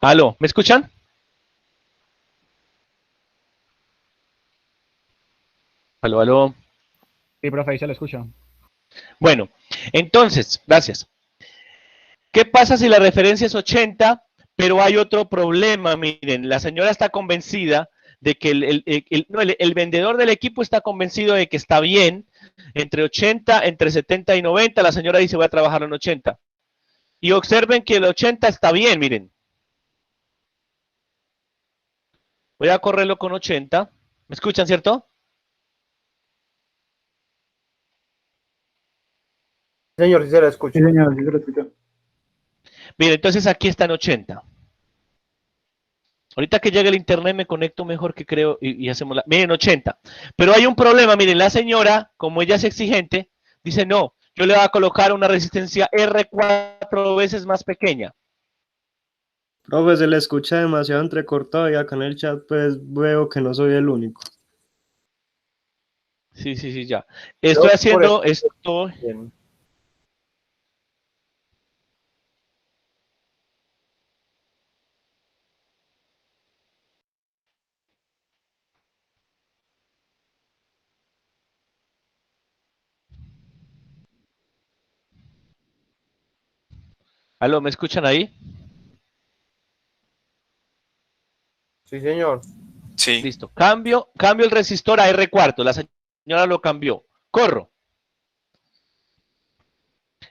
Aló, ¿me escuchan? Aló. Sí, profe, ahí se lo escucho. Bueno, entonces, gracias. ¿Qué pasa si la referencia es 80, pero hay otro problema? Miren, la señora está convencida de que el vendedor del equipo está convencido de que está bien, entre 80, entre 70 y 90, la señora dice voy a trabajar en 80. Y observen que el 80 está bien, miren. Voy a correrlo con 80. ¿Me escuchan, cierto? Señor, si se la escucha. Sí, señor, sí se lo escucho. Bien, entonces aquí está en 80. Ahorita que llegue el internet me conecto mejor que creo y hacemos la... Miren, 80. Pero hay un problema, miren, la señora, como ella es exigente, dice no, yo le voy a colocar una resistencia R4 veces más pequeña. Profe, se le escucha demasiado entrecortado y acá en el chat pues veo que no soy el único. Sí, ya. Estoy Por haciendo eso- esto... Bien. ¿Aló, me escuchan ahí? Sí, señor. Sí. Listo. Cambio el resistor a R4. La señora lo cambió. Corro.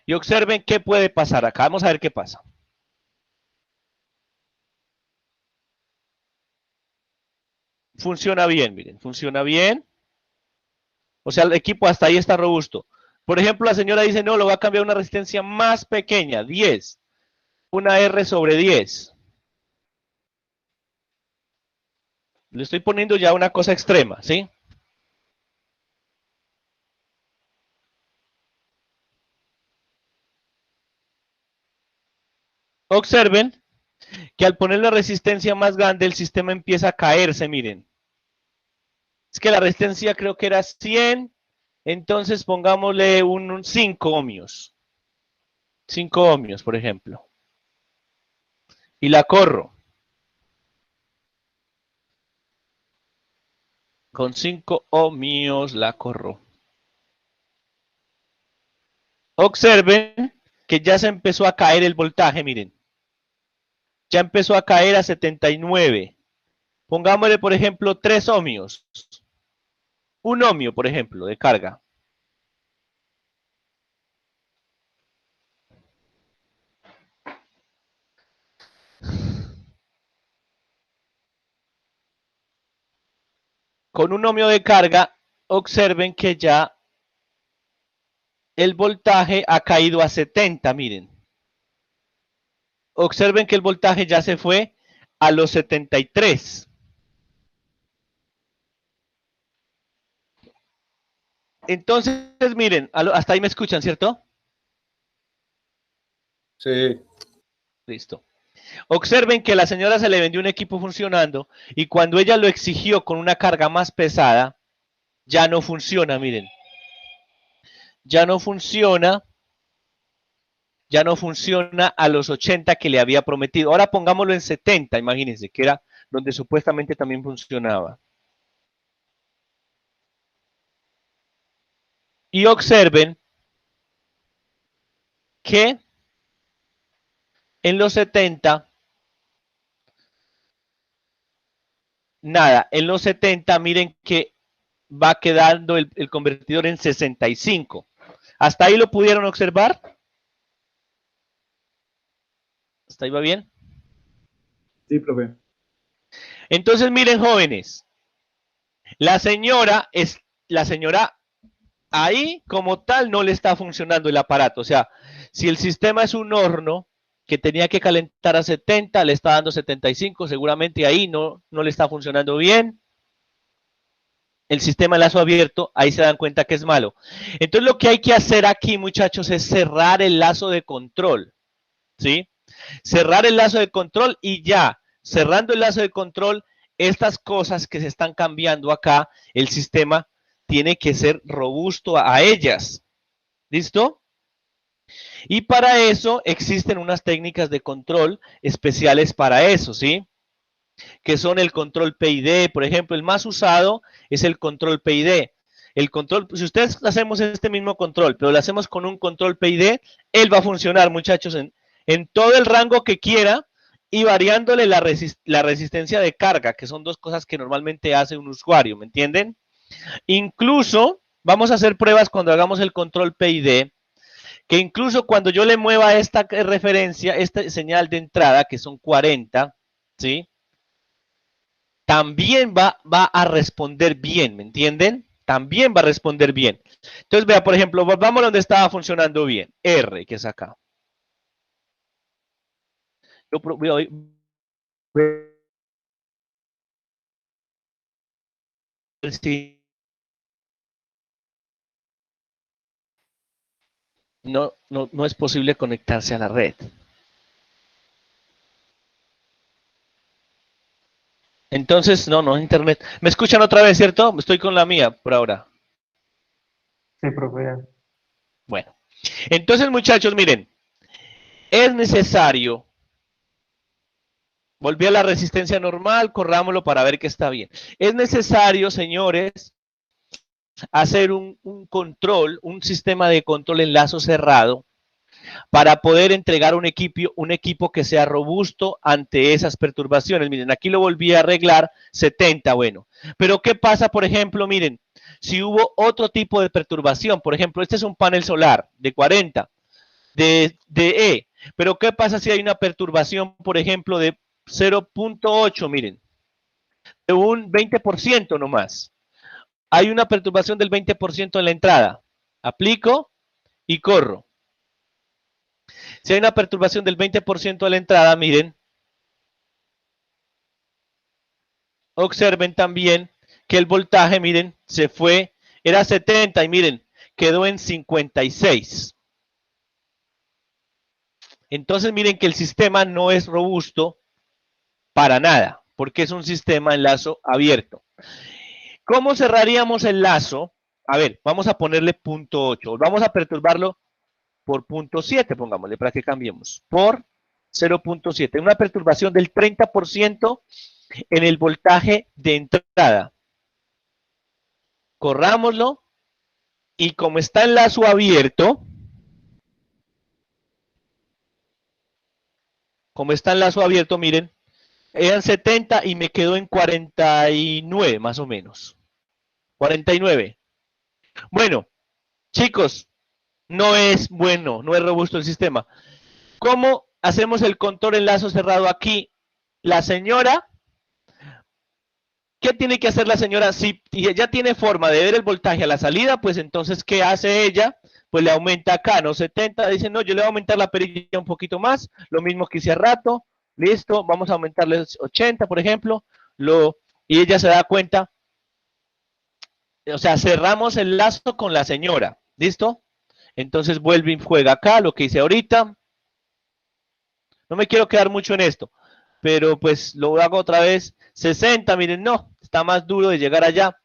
Y observen qué puede pasar acá. Vamos a ver qué pasa. Funciona bien, miren. Funciona bien. O sea, el equipo hasta ahí está robusto. Por ejemplo, la señora dice, no, lo va a cambiar a una resistencia más pequeña, 10. Una R sobre 10. Le estoy poniendo ya una cosa extrema, ¿sí? Observen que al poner la resistencia más grande, el sistema empieza a caerse, miren. Es que la resistencia creo que era 100, entonces pongámosle un 5 ohmios. 5 ohmios, por ejemplo. Y la corro. Con 5 ohmios la corro. Observen que ya se empezó a caer el voltaje, miren. Ya empezó a caer a 79. Pongámosle, por ejemplo, 3 ohmios. Un ohmio, por ejemplo, de carga. Con un ohmio de carga, observen que ya el voltaje ha caído a 70, miren. Observen que el voltaje ya se fue a los 73. Entonces, miren, hasta ahí me escuchan, ¿cierto? Sí. Listo. Observen que la señora se le vendió un equipo funcionando y cuando ella lo exigió con una carga más pesada, ya no funciona, miren. Ya no funciona a los 80 que le había prometido. Ahora pongámoslo en 70, imagínense, que era donde supuestamente también funcionaba. Y observen que en los 70, nada, en los 70 miren que va quedando el convertidor en 65. ¿Hasta ahí lo pudieron observar? ¿Hasta ahí va bien? Sí, profe. Entonces miren, jóvenes, la señora ahí como tal no le está funcionando el aparato. O sea, si el sistema es un horno que tenía que calentar a 70, le está dando 75, seguramente ahí no le está funcionando bien. El sistema de lazo abierto, ahí se dan cuenta que es malo. Entonces lo que hay que hacer aquí, muchachos, es cerrar el lazo de control, ¿sí? Cerrar el lazo de control y ya, cerrando el lazo de control, estas cosas que se están cambiando acá, el sistema tiene que ser robusto a ellas. ¿Listo? Y para eso existen unas técnicas de control especiales para eso, ¿sí? Que son el control PID, por ejemplo, el más usado es el control PID. El control, si ustedes hacemos este mismo control, pero lo hacemos con un control PID, él va a funcionar, muchachos, en todo el rango que quiera y variándole la resistencia de carga, que son dos cosas que normalmente hace un usuario, ¿me entienden? Incluso vamos a hacer pruebas cuando hagamos el control PID, que incluso cuando yo le mueva esta referencia, esta señal de entrada, que son 40, ¿sí? También va a responder bien, ¿me entienden? También va a responder bien. Entonces, vea, por ejemplo, vamos a donde estaba funcionando bien. R, que es acá. Yo voy a si no es posible conectarse a la red. Entonces, no es internet. ¿Me escuchan otra vez, cierto? Estoy con la mía por ahora. Sí, profe. Bueno, entonces, muchachos, miren, es necesario, volví a la resistencia normal, corrámoslo para ver que está bien. Es necesario, señores, hacer un control, un sistema de control en lazo cerrado para poder entregar un equipo que sea robusto ante esas perturbaciones. Miren, aquí lo volví a arreglar, 70, bueno. Pero ¿qué pasa, por ejemplo? Miren, si hubo otro tipo de perturbación, por ejemplo, este es un panel solar de 40, de E, pero ¿qué pasa si hay una perturbación, por ejemplo, de 0.8, miren, de un 20% nomás? Hay una perturbación del 20% en la entrada. Aplico y corro. Si hay una perturbación del 20% a la entrada, miren, observen también que el voltaje, miren, se fue, era 70 y miren, quedó en 56. Entonces miren que el sistema no es robusto para nada, porque es un sistema en lazo abierto. ¿Cómo cerraríamos el lazo? A ver, vamos a ponerle punto 8, vamos a perturbarlo por punto 7, pongámosle, para que cambiemos, por 0.7, una perturbación del 30% en el voltaje de entrada. Corrámoslo y como está el lazo abierto, miren, eran 70 y me quedó en 49 más o menos. 49. Bueno, chicos, no es bueno, no es robusto el sistema. ¿Cómo hacemos el control en lazo cerrado aquí? La señora, ¿qué tiene que hacer la señora? Si ella tiene forma de ver el voltaje a la salida, pues entonces, ¿qué hace ella? Pues le aumenta acá, ¿no? 70, dice, no, yo le voy a aumentar la perilla un poquito más, lo mismo que hice hace rato, listo, vamos a aumentarle 80, por ejemplo, y ella se da cuenta, o sea, cerramos el lazo con la señora, ¿listo? Entonces vuelve y juega acá, lo que hice ahorita. No me quiero quedar mucho en esto, pero pues lo hago otra vez. 60, miren, no, está más duro de llegar allá.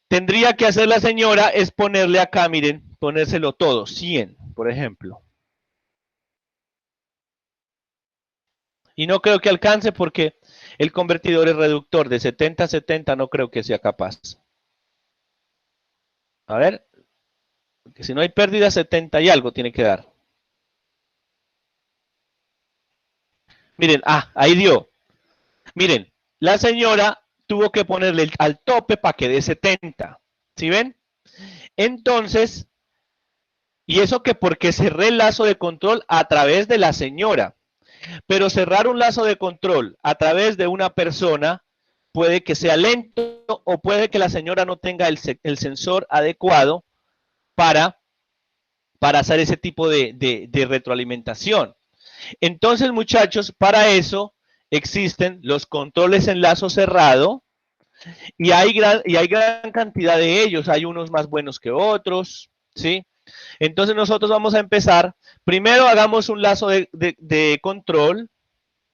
Tendría que hacer la señora es ponerle acá, miren, ponérselo todo, 100, por ejemplo. Y no creo que alcance porque el convertidor es reductor de 70 a 70, no creo que sea capaz. A ver, porque si no hay pérdida, 70 y algo tiene que dar. Miren, ahí dio. Miren, la señora tuvo que ponerle al tope para que dé 70. ¿Sí ven? Entonces, y eso que porque cerré el lazo de control a través de la señora. Pero cerrar un lazo de control a través de una persona puede que sea lento o puede que la señora no tenga el sensor adecuado para hacer ese tipo de retroalimentación. Entonces, muchachos, para eso existen los controles en lazo cerrado y hay gran cantidad de ellos. Hay unos más buenos que otros, ¿sí? Entonces nosotros vamos a empezar. Primero hagamos un lazo de control.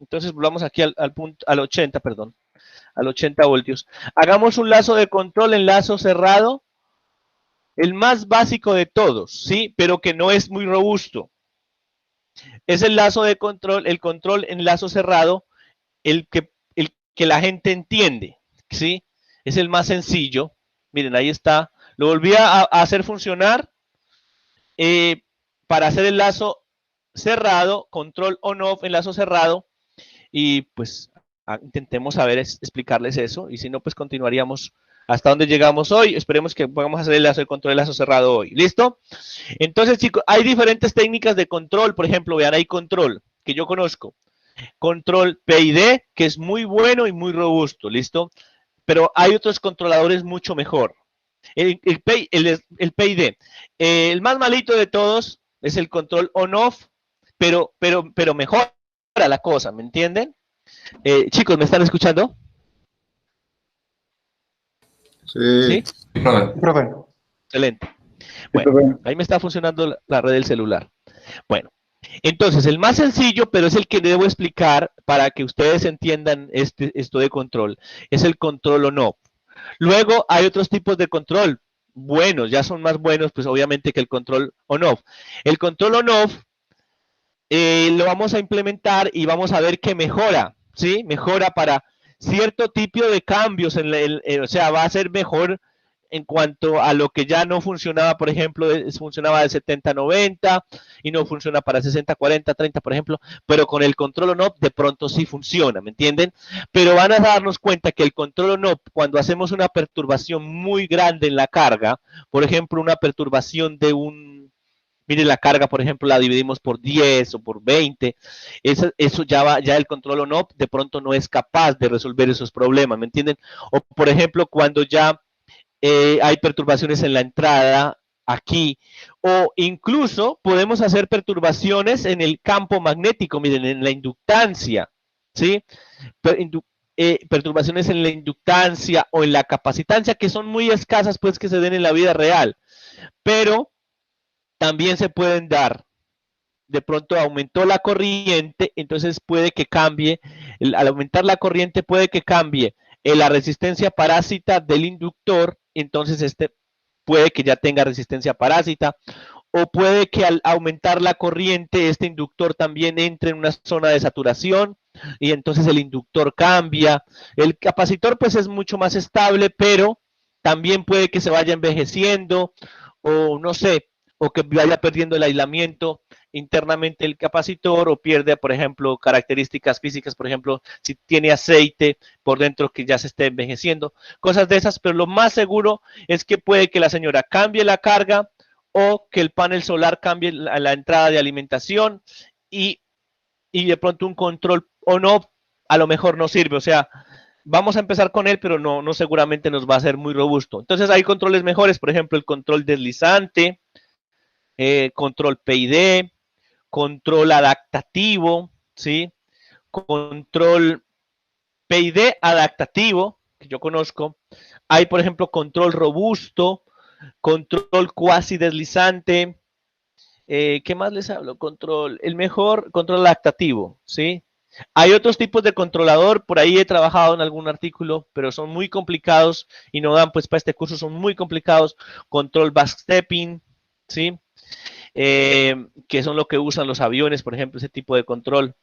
Entonces volvamos aquí al 80, perdón, al 80 voltios. Hagamos un lazo de control en lazo cerrado, el más básico de todos, ¿sí? Pero que no es muy robusto. Es el lazo de control, el control en lazo cerrado, el que la gente entiende, ¿sí? Es el más sencillo. Miren, ahí está. Lo volví a hacer funcionar para hacer el lazo cerrado, control on-off en lazo cerrado. Y pues intentemos saber explicarles eso, y si no, pues continuaríamos hasta donde llegamos hoy. Esperemos que podamos hacer el control de lazo cerrado hoy. ¿Listo? Entonces, chicos, hay diferentes técnicas de control. Por ejemplo, vean, hay control que yo conozco. Control PID, que es muy bueno y muy robusto. ¿Listo? Pero hay otros controladores mucho mejor. El PID. El más malito de todos es el control on-off, pero mejora la cosa, ¿me entienden? Chicos, ¿me están escuchando? Sí. ¿Sí? Profe. Excelente. Bueno, ahí me está funcionando la red del celular. Bueno, entonces el más sencillo, pero es el que debo explicar para que ustedes entiendan esto de control, es el control on-off. Luego hay otros tipos de control buenos, ya son más buenos, pues obviamente que el control on-off. El control on-off lo vamos a implementar y vamos a ver que mejora, ¿sí? Mejora para cierto tipo de cambios, o sea, va a ser mejor en cuanto a lo que ya no funcionaba, por ejemplo, funcionaba de 70-90 y no funciona para 60-40-30, por ejemplo, pero con el control on-off de pronto sí funciona, ¿me entienden? Pero van a darnos cuenta que el control on-off, cuando hacemos una perturbación muy grande en la carga, por ejemplo, una perturbación de mire, la carga, por ejemplo, la dividimos por 10 o por 20, eso ya el control on-off de pronto no es capaz de resolver esos problemas, ¿me entienden? O, por ejemplo, cuando ya hay perturbaciones en la entrada aquí, o incluso podemos hacer perturbaciones en el campo magnético, miren, en la inductancia, ¿sí? Perturbaciones en la inductancia o en la capacitancia, que son muy escasas, pues, que se den en la vida real, pero también se pueden dar. De pronto aumentó la corriente, entonces puede que cambie, al aumentar la corriente puede que cambie la resistencia parásita del inductor, entonces puede que ya tenga resistencia parásita, o puede que al aumentar la corriente este inductor también entre en una zona de saturación y entonces el inductor cambia. El capacitor pues es mucho más estable, pero también puede que se vaya envejeciendo o no sé, o que vaya perdiendo el aislamiento internamente el capacitor o pierde, por ejemplo, características físicas, por ejemplo, si tiene aceite por dentro que ya se esté envejeciendo, cosas de esas, pero lo más seguro es que puede que la señora cambie la carga o que el panel solar cambie la entrada de alimentación y de pronto un control o no, a lo mejor no sirve, o sea, vamos a empezar con él, pero no seguramente nos va a ser muy robusto. Entonces hay controles mejores, por ejemplo, el control deslizante, control PID, control adaptativo, ¿sí? Control PID adaptativo, que yo conozco. Hay, por ejemplo, control robusto, control cuasi deslizante. ¿Qué más les hablo? El mejor control adaptativo, ¿sí? Hay otros tipos de controlador, por ahí he trabajado en algún artículo, pero son muy complicados y no dan pues para este curso, son muy complicados. Control backstepping, ¿sí? Que son lo que usan los aviones, por ejemplo, ese tipo de control.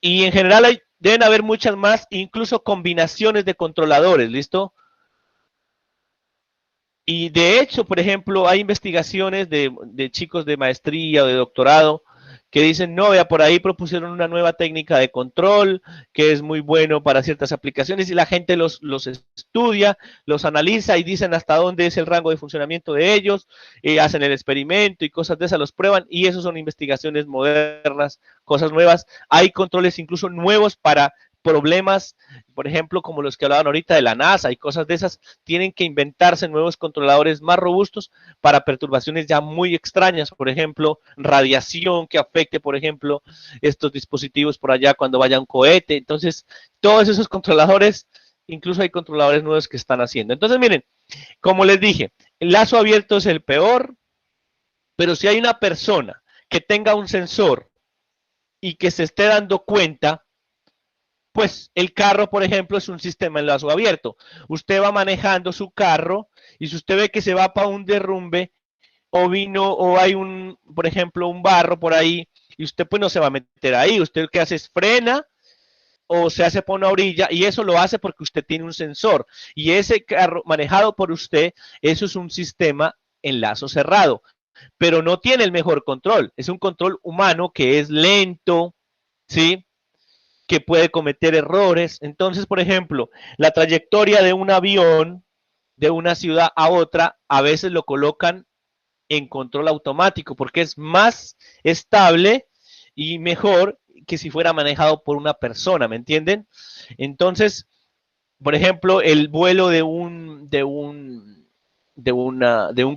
Y en general deben haber muchas más, incluso combinaciones de controladores, ¿listo? Y de hecho, por ejemplo, hay investigaciones de chicos de maestría o de doctorado que dicen, no, vea, por ahí propusieron una nueva técnica de control que es muy bueno para ciertas aplicaciones y la gente los estudia, los analiza y dicen hasta dónde es el rango de funcionamiento de ellos, hacen el experimento y cosas de esas, los prueban y eso son investigaciones modernas, cosas nuevas. Hay controles incluso nuevos para problemas, por ejemplo, como los que hablaban ahorita de la NASA y cosas de esas, tienen que inventarse nuevos controladores más robustos para perturbaciones ya muy extrañas, por ejemplo, radiación que afecte, por ejemplo, estos dispositivos por allá cuando vaya un cohete. Entonces, todos esos controladores, incluso hay controladores nuevos que están haciendo. Entonces, miren, como les dije, el lazo abierto es el peor, pero si hay una persona que tenga un sensor y que se esté dando cuenta, pues el carro, por ejemplo, es un sistema en lazo abierto. Usted va manejando su carro y si usted ve que se va para un derrumbe o hay por ejemplo, un barro por ahí y usted pues no se va a meter ahí. Usted lo que hace es frena o se hace por una orilla y eso lo hace porque usted tiene un sensor. Y ese carro manejado por usted, eso es un sistema en lazo cerrado, pero no tiene el mejor control. Es un control humano que es lento, ¿sí? que puede cometer errores. Entonces, por ejemplo, la trayectoria de un avión de una ciudad a otra, a veces lo colocan en control automático porque es más estable y mejor que si fuera manejado por una persona, ¿me entienden? Entonces, por ejemplo, el vuelo de un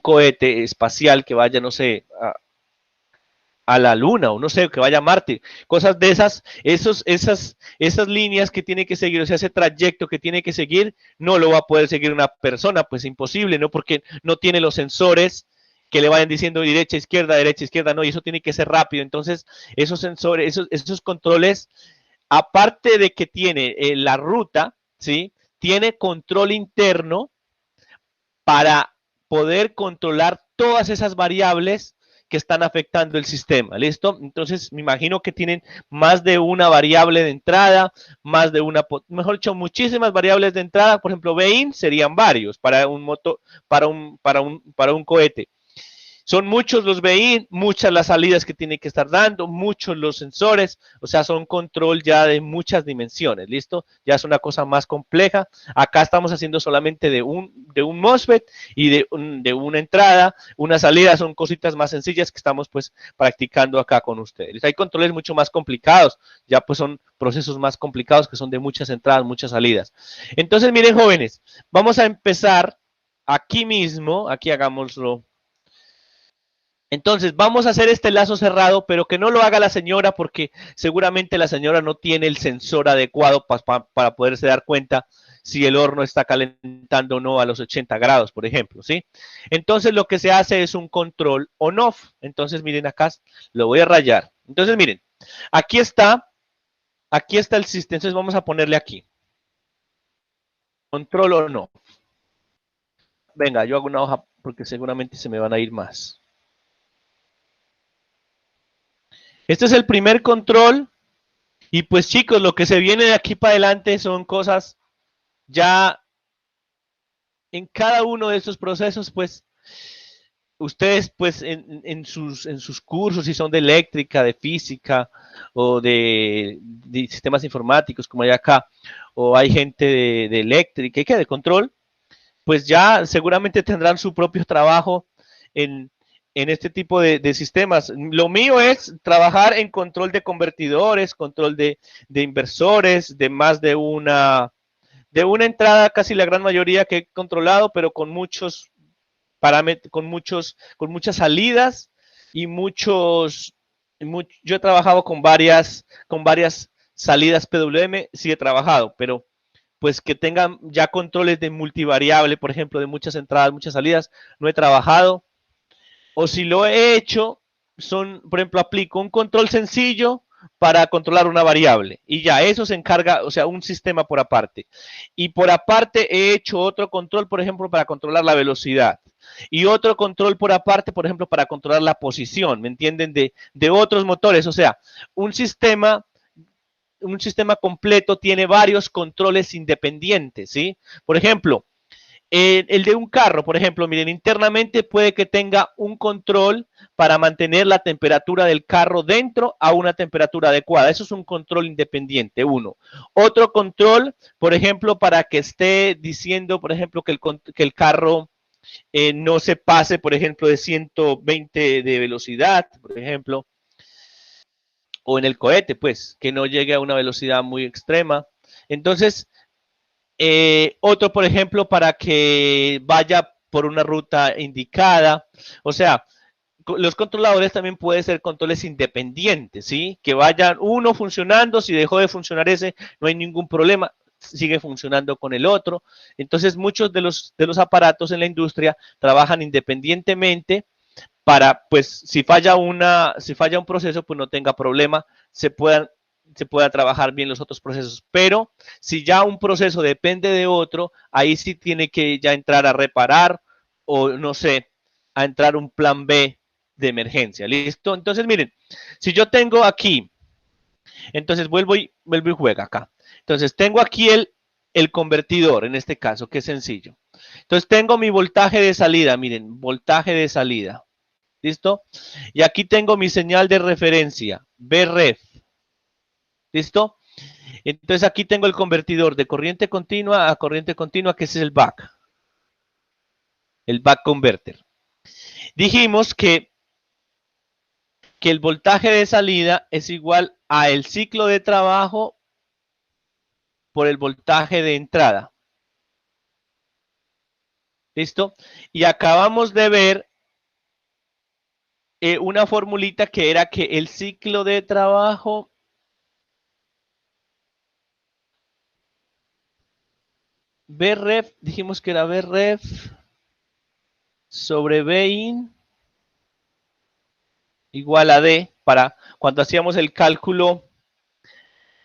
cohete espacial que vaya, no sé, a la luna o no sé, que vaya a Marte, cosas de esas líneas que tiene que seguir, o sea, ese trayecto que tiene que seguir, no lo va a poder seguir una persona, pues imposible, ¿no? Porque no tiene los sensores que le vayan diciendo derecha, izquierda, no, y eso tiene que ser rápido. Entonces, esos sensores, esos controles, aparte de que tiene la ruta, ¿sí? Tiene control interno para poder controlar todas esas variables que están afectando el sistema, ¿listo? Entonces, me imagino que tienen más de una variable de entrada, más de una, mejor dicho, muchísimas variables de entrada. Por ejemplo, BEIN serían varios para un motor, para un cohete. Son muchos los BEIN, muchas las salidas que tiene que estar dando, muchos los sensores, o sea, son control ya de muchas dimensiones, ¿listo? Ya es una cosa más compleja. Acá estamos haciendo solamente de un MOSFET y de una entrada, una salida, son cositas más sencillas que estamos pues practicando acá con ustedes. Hay controles mucho más complicados, ya pues son procesos más complicados que son de muchas entradas, muchas salidas. Entonces, miren, jóvenes, vamos a empezar aquí mismo, aquí hagámoslo. Entonces, vamos a hacer este lazo cerrado, pero que no lo haga la señora porque seguramente la señora no tiene el sensor adecuado para poderse dar cuenta si el horno está calentando o no a los 80 grados, por ejemplo, ¿sí? Entonces, lo que se hace es un control on-off. Entonces, miren acá, lo voy a rayar. Entonces, miren, aquí está el sistema. Entonces, vamos a ponerle aquí. Control on-off. Venga, yo hago una hoja porque seguramente se me van a ir más. Este es el primer control y pues chicos, lo que se viene de aquí para adelante son cosas ya en cada uno de estos procesos, pues ustedes pues en sus cursos, si son de eléctrica, de física o de sistemas informáticos como hay acá, o hay gente de eléctrica y que de control, pues ya seguramente tendrán su propio trabajo en este tipo de sistemas. Lo mío es trabajar en control de convertidores, control de inversores, de más de una entrada, casi la gran mayoría que he controlado, pero con muchos parámetros, con muchas salidas y yo he trabajado con varias salidas PWM, sí he trabajado, pero pues que tengan ya controles de multivariable, por ejemplo, de muchas entradas, muchas salidas, no he trabajado. O si lo he hecho, por ejemplo, aplico un control sencillo para controlar una variable y ya eso se encarga, o sea, un sistema por aparte. Y por aparte he hecho otro control, por ejemplo, para controlar la velocidad y otro control por aparte, por ejemplo, para controlar la posición, ¿me entienden? De otros motores, o sea, un sistema completo tiene varios controles independientes, ¿sí? Por ejemplo, el de un carro, por ejemplo, miren, internamente puede que tenga un control para mantener la temperatura del carro dentro a una temperatura adecuada. Eso es un control independiente, uno. Otro control, por ejemplo, para que esté diciendo, por ejemplo, que el carro no se pase, por ejemplo, de 120 de velocidad, por ejemplo, o en el cohete, pues, que no llegue a una velocidad muy extrema. Entonces, otro, por ejemplo, para que vaya por una ruta indicada. O sea, los controladores también pueden ser controles independientes, ¿sí? Que vayan uno funcionando, si dejó de funcionar ese, no hay ningún problema, sigue funcionando con el otro. Entonces, muchos de los aparatos en la industria trabajan independientemente para, pues, si falla un proceso, pues no tenga problema, se pueda trabajar bien los otros procesos. Pero si ya un proceso depende de otro, ahí sí tiene que ya entrar a reparar o, no sé, a entrar un plan B de emergencia. ¿Listo? Entonces, miren, si yo tengo aquí, entonces vuelvo y juega acá. Entonces, tengo aquí el convertidor, en este caso, que es sencillo. Entonces, tengo mi voltaje de salida, miren, voltaje de salida. ¿Listo? Y aquí tengo mi señal de referencia, Vref. ¿Listo? Entonces aquí tengo el convertidor de corriente continua a corriente continua, que ese es el back converter. Dijimos que el voltaje de salida es igual a el ciclo de trabajo por el voltaje de entrada. ¿Listo? Y acabamos de ver una formulita que era que el ciclo de trabajo Vref, dijimos que era Vref sobre Bin igual a D, para cuando hacíamos el cálculo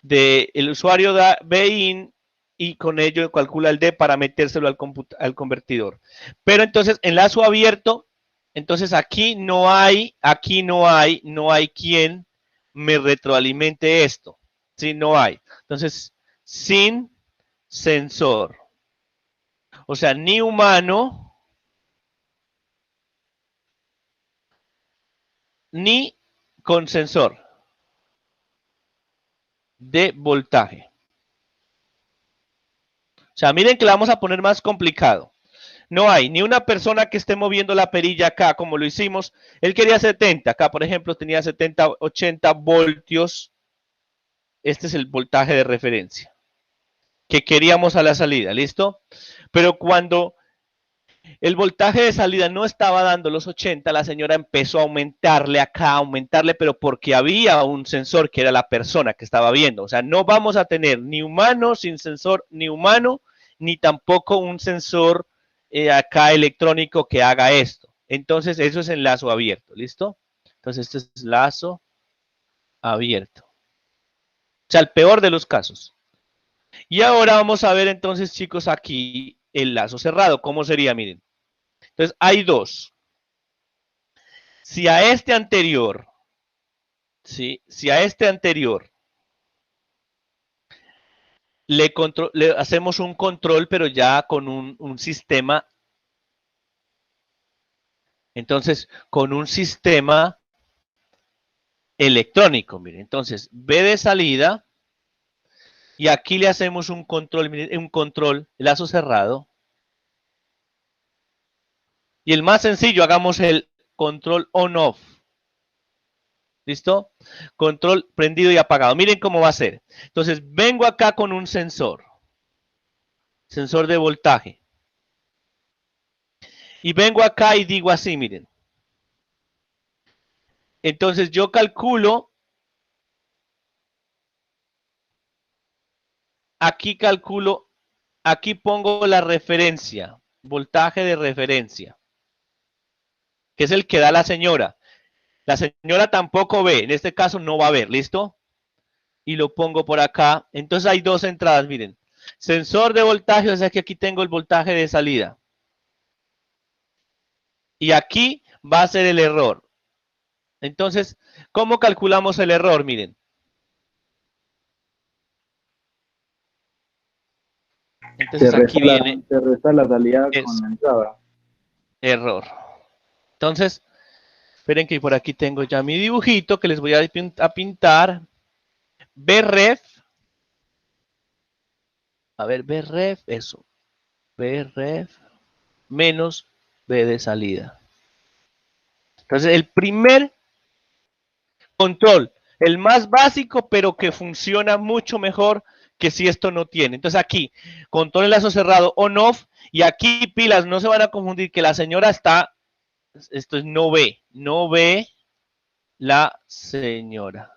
del usuario da Bin y con ello calcula el D para metérselo al convertidor. Pero entonces en lazo abierto, entonces aquí no hay quien me retroalimente esto. Sí, no hay. Entonces, sin sensor. O sea, ni humano, ni con sensor de voltaje. O sea, miren que la vamos a poner más complicado. No hay ni una persona que esté moviendo la perilla acá, como lo hicimos. Él quería 70. Acá, por ejemplo, tenía 70, 80 voltios. Este es el voltaje de referencia que queríamos a la salida, ¿listo? Pero cuando el voltaje de salida no estaba dando los 80, la señora empezó a aumentarle acá, pero porque había un sensor que era la persona que estaba viendo. O sea, no vamos a tener ni humano sin sensor, ni humano, ni tampoco un sensor acá electrónico que haga esto. Entonces, eso es en lazo abierto, ¿listo? Entonces, este es lazo abierto. O sea, el peor de los casos. Y ahora vamos a ver entonces, chicos, aquí el lazo cerrado. ¿Cómo sería? Miren. Entonces, hay dos. Si a este anterior, ¿sí? Si a este anterior le hacemos un control, pero ya con un sistema, entonces, con un sistema electrónico, miren. Entonces, B de salida, y aquí le hacemos un control, miren, lazo cerrado. Y el más sencillo, hagamos el control on-off. ¿Listo? Control prendido y apagado. Miren cómo va a ser. Entonces, vengo acá con un sensor. Sensor de voltaje. Y vengo acá y digo así, miren. Entonces, yo calculo. Aquí pongo la referencia. Voltaje de referencia. Que es el que da la señora. La señora tampoco ve. En este caso no va a ver. ¿Listo? Y lo pongo por acá. Entonces hay dos entradas, miren. Sensor de voltaje, o sea que aquí tengo el voltaje de salida. Y aquí va a ser el error. Entonces, ¿cómo calculamos el error? Miren. Entonces aquí viene. Se resta la salida con la entrada. Error. Entonces, esperen que por aquí tengo ya mi dibujito que les voy a pintar. Vref. A ver, Vref, eso. Vref menos B de salida. Entonces, el primer control, el más básico, pero que funciona mucho mejor que si esto no tiene. Entonces aquí, control en lazo cerrado on-off, y aquí pilas, no se van a confundir que la señora está, esto es no ve la señora.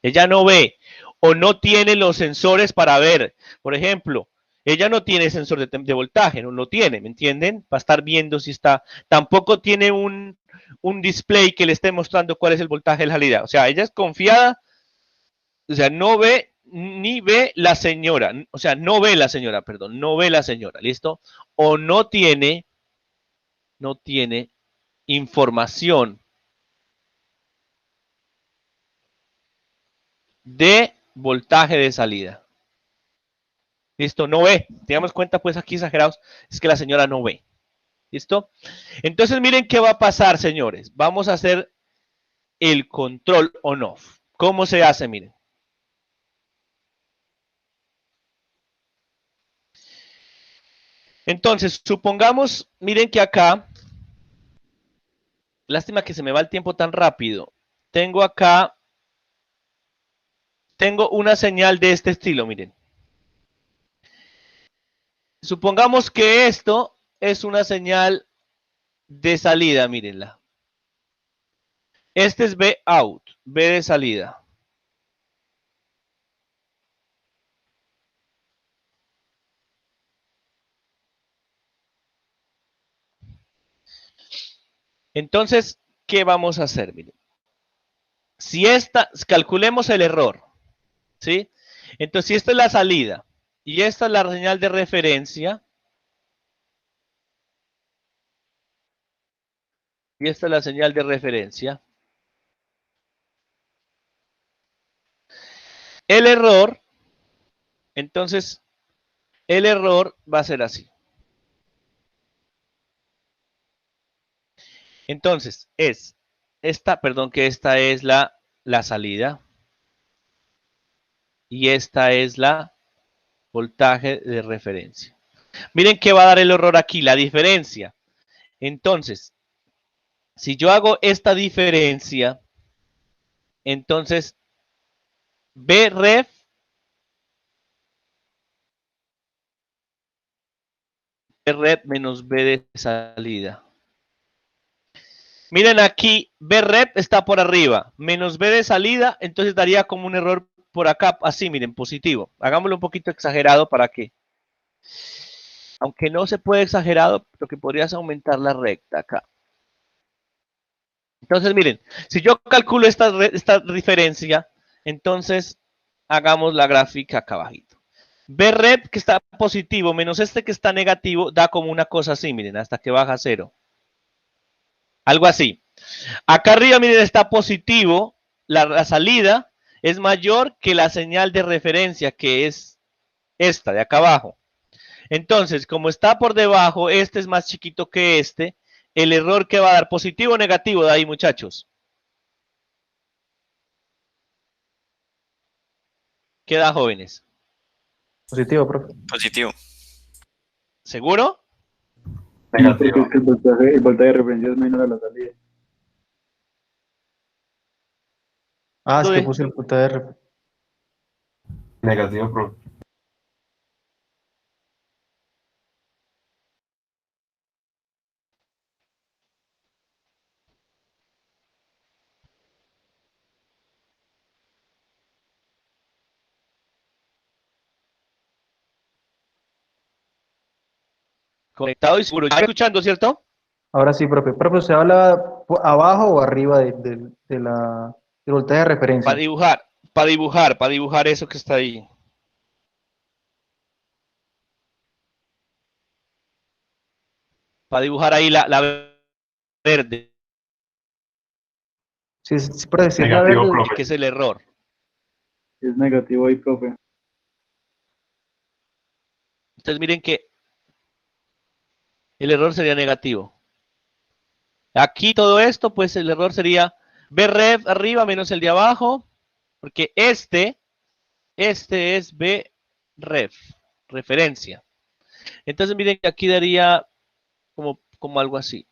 Ella no ve o no tiene los sensores para ver. Por ejemplo, ella no tiene sensor de voltaje, no lo tiene, ¿me entienden? Para estar viendo si está. Tampoco tiene un display que le esté mostrando cuál es el voltaje de la salida. O sea, ella es confiada, o sea, no ve ni ve la señora, o sea, no ve la señora, perdón, no ve la señora, ¿listo? O no tiene información de voltaje de salida. ¿Listo? No ve. Tengamos cuenta, pues aquí exagerados, es que la señora no ve. ¿Listo? Entonces, miren qué va a pasar, señores. Vamos a hacer el control on-off. ¿Cómo se hace? Miren. Entonces, supongamos, miren que acá, lástima que se me va el tiempo tan rápido. Tengo acá, tengo una señal de este estilo, miren. Supongamos que esto es una señal de salida, mírenla. Este es B out, B de salida. Entonces, ¿qué vamos a hacer? Miren. Si esta, calculemos el error, ¿sí? Entonces, si esta es la salida y esta es la señal de referencia, y esta es la señal de referencia, el error, entonces, el error va a ser así. Entonces, es esta, perdón, que esta es la salida y esta es la voltaje de referencia. Miren qué va a dar el error aquí, la diferencia. Entonces, si yo hago esta diferencia, entonces Bref menos B de salida. Miren aquí, Brep está por arriba, menos B de salida, entonces daría como un error por acá, así, miren, positivo. Hagámoslo un poquito exagerado para que, aunque no se puede exagerado, lo que podrías aumentar la recta acá. Entonces, miren, si yo calculo esta diferencia, entonces hagamos la gráfica acá abajito. Brep que está positivo menos este que está negativo da como una cosa así, miren, hasta que baja a 0. Algo así. Acá arriba, miren, está positivo, la salida es mayor que la señal de referencia, que es esta de acá abajo. Entonces, como está por debajo, este es más chiquito que este, el error que va a dar, positivo o negativo, de ahí, muchachos. ¿Qué da, jóvenes? Positivo, profe. Positivo. ¿Seguro? Sí, porque es que el voltaje de referencia es menor a la salida. Ah, es que puse el punto de R. Negativo, profe. Conectado y seguro. ¿Está escuchando, cierto? Ahora sí, profe. Profe, ¿usted habla abajo o arriba del voltaje de referencia? Para dibujar eso que está ahí. Para dibujar ahí la verde. Sí, profe, sí, la Negativo, verde, profe. Que es el error. Es negativo ahí, profe. Entonces miren que el error sería negativo. Aquí todo esto, pues el error sería Bref arriba menos el de abajo, porque este es Bref, referencia. Entonces miren que aquí daría como algo así.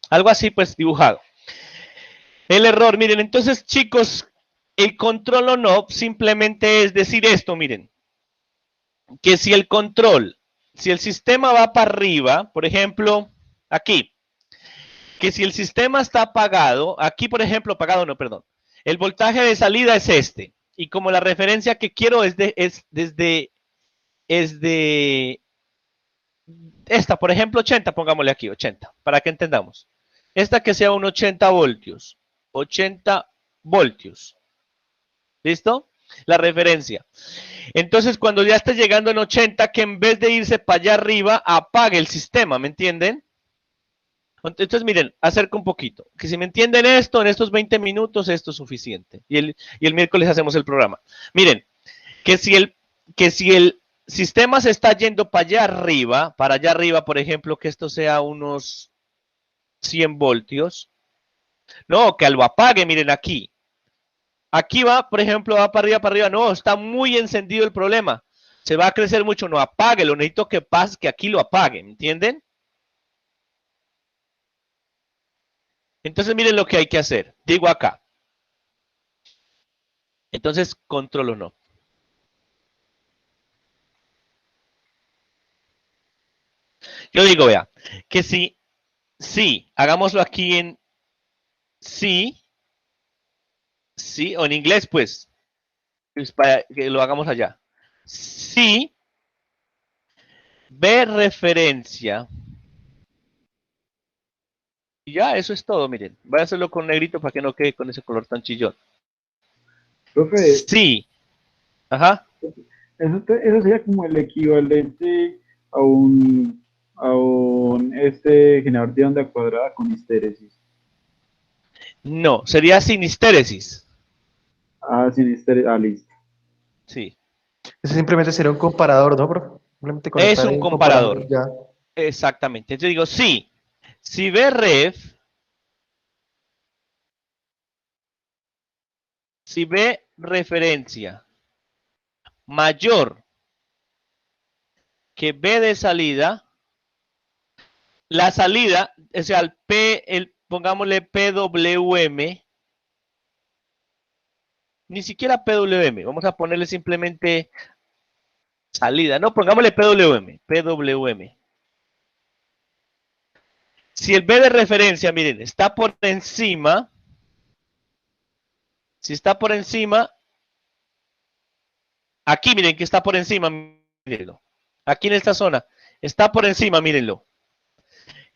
Algo así, pues dibujado. El error, miren, entonces chicos, el control on off simplemente es decir esto, miren, que si el control, si el sistema va para arriba, por ejemplo, aquí, que si el sistema está apagado, aquí por ejemplo, apagado no, perdón, el voltaje de salida es este, y como la referencia que quiero es desde esta, por ejemplo, 80, pongámosle aquí, 80, para que entendamos. Esta que sea un 80 voltios. 80 voltios. ¿Listo? La referencia. Entonces, cuando ya esté llegando en 80, que en vez de irse para allá arriba, apague el sistema, ¿me entienden? Entonces, miren, acerca un poquito. Que si me entienden esto, en estos 20 minutos, esto es suficiente. Y el miércoles hacemos el programa. Miren, que si el sistema se está yendo para allá arriba, por ejemplo, que esto sea unos 100 voltios. No, que lo apague, miren aquí. Aquí va, por ejemplo, va para arriba. No, está muy encendido el problema. Se va a crecer mucho, no apáguelo. Necesito que pase, que aquí lo apague, ¿me entienden? Entonces miren lo que hay que hacer. Digo acá. Entonces, control o no. Yo digo, vea, que si, hagámoslo aquí en sí, o en inglés, pues para que lo hagamos allá. Si B referencia. Y ya, eso es todo, miren. Voy a hacerlo con negrito para que no quede con ese color tan chillón. Profe, Sí. Ajá. eso sería como el equivalente a un generador de onda cuadrada con histéresis. No, sería sin histéresis. Sin histéresis. Listo. Sí. Ese simplemente sería un comparador, ¿no, bro? Simplemente Es conectar un ahí comparador. Ya. Exactamente. Entonces digo, sí. Si Bref, si B referencia mayor que B de salida, la salida, o sea, pongámosle PWM, ni siquiera PWM, vamos a ponerle simplemente salida, no, pongámosle PWM. Si el B de referencia, miren, está por encima, si está por encima, aquí miren que está por encima, mírenlo, aquí en esta zona, está por encima, mírenlo.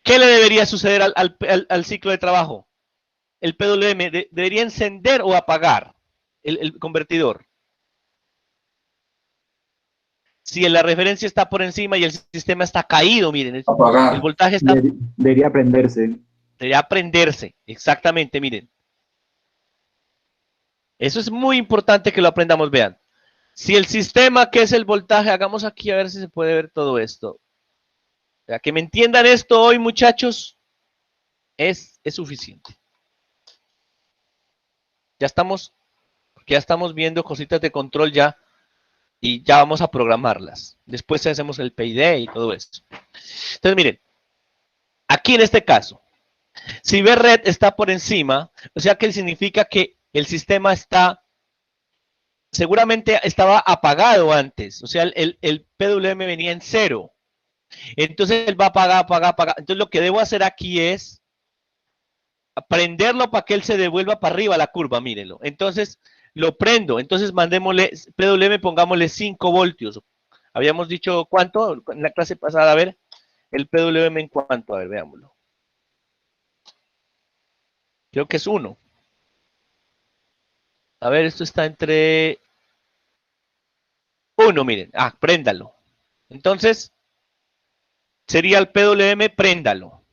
¿Qué le debería suceder al ciclo de trabajo? El PWM debería encender o apagar el convertidor. Si la referencia está por encima y el sistema está caído, miren, el voltaje está... Debería prenderse. Debería prenderse, exactamente, miren. Eso es muy importante que lo aprendamos, vean. Si el sistema, que es el voltaje, hagamos aquí a ver si se puede ver todo esto. Para que me entiendan esto hoy, muchachos, es suficiente. Ya estamos viendo cositas de control ya y ya vamos a programarlas. Después hacemos el PID y todo esto. Entonces, miren, aquí en este caso, si Vred está por encima, o sea que significa que el sistema seguramente estaba apagado antes, o sea, el PWM venía en 0. Entonces él va a apagar. Entonces lo que debo hacer aquí es prenderlo para que él se devuelva para arriba la curva, mírenlo. Entonces lo prendo, entonces mandémosle, PWM pongámosle 5 voltios. Habíamos dicho cuánto en la clase pasada, a ver, el PWM en cuánto, a ver, veámoslo. Creo que es 1. A ver, esto está entre 1, miren. Préndalo. Entonces, sería el PWM, préndalo.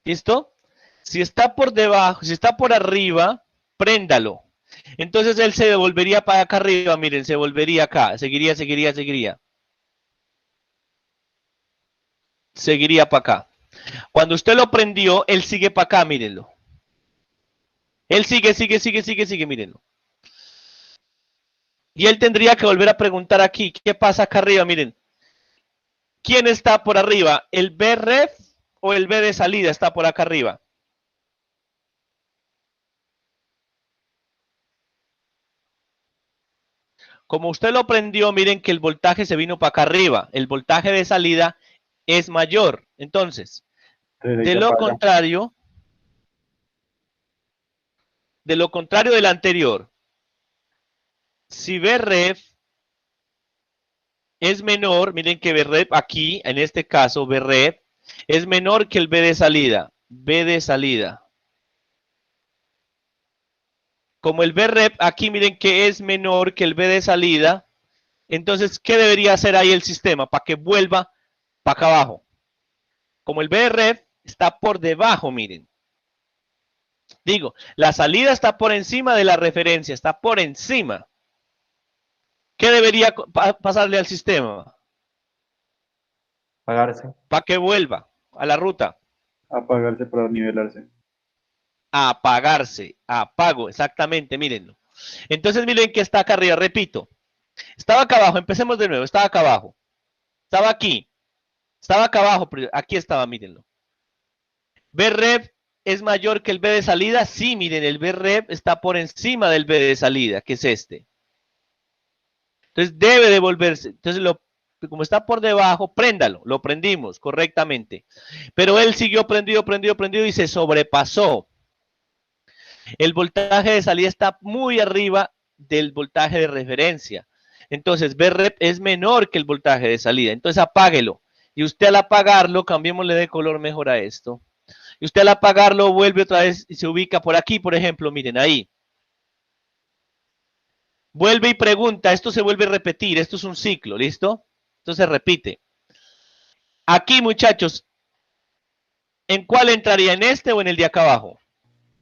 ¿Listo? Si está por debajo, si está por arriba, préndalo. Entonces él se devolvería para acá arriba, miren, se volvería acá. Seguiría. Seguiría para acá. Cuando usted lo prendió, él sigue para acá, mírenlo. Él sigue, mírenlo. Y él tendría que volver a preguntar aquí, ¿qué pasa acá arriba? Miren, ¿quién está por arriba? ¿El BREF o el B de salida está por acá arriba? Como usted lo prendió, miren que el voltaje se vino para acá arriba. El voltaje de salida es mayor. Entonces, de lo contrario del anterior, si Vref es menor, miren que Vref aquí, en este caso, Vref es menor que el B de salida. B de salida. Como el Vref aquí, miren que es menor que el B de salida, entonces, ¿qué debería hacer ahí el sistema para que vuelva para acá abajo? Como el Vref está por debajo, miren. Digo, la salida está por encima de la referencia, está por encima. ¿Qué debería pasarle al sistema? Pagarse. para que vuelva a la ruta. Apagarse para nivelarse. Apagarse, apago, exactamente, mírenlo. Entonces miren que está acá arriba, repito. Estaba acá abajo, empecemos de nuevo, estaba acá abajo. Estaba aquí. Estaba acá abajo, pero aquí estaba, mírenlo. BREF es mayor que el B de salida. Sí, miren, el BREF está por encima del B de salida, que es este. Entonces debe devolverse. Entonces, como está por debajo, préndalo. Lo prendimos correctamente. Pero él siguió prendido y se sobrepasó. El voltaje de salida está muy arriba del voltaje de referencia. Entonces, BREF es menor que el voltaje de salida. Entonces, apáguelo. Y usted al apagarlo, cambiémosle de color mejor a esto. Y usted al apagarlo vuelve otra vez y se ubica por aquí, por ejemplo, miren ahí. Vuelve y pregunta, esto se vuelve a repetir, esto es un ciclo, ¿listo? Esto se repite. Aquí, muchachos, ¿en cuál entraría? ¿En este o en el de acá abajo?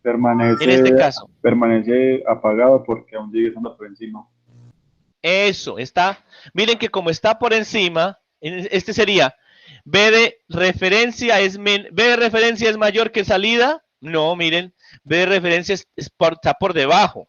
Permanece, En este caso. permanece apagado porque aún sigue estando por encima. Eso, está. Miren que como está por encima, este sería B de referencia es mayor que salida. No, miren, B de referencia está por debajo.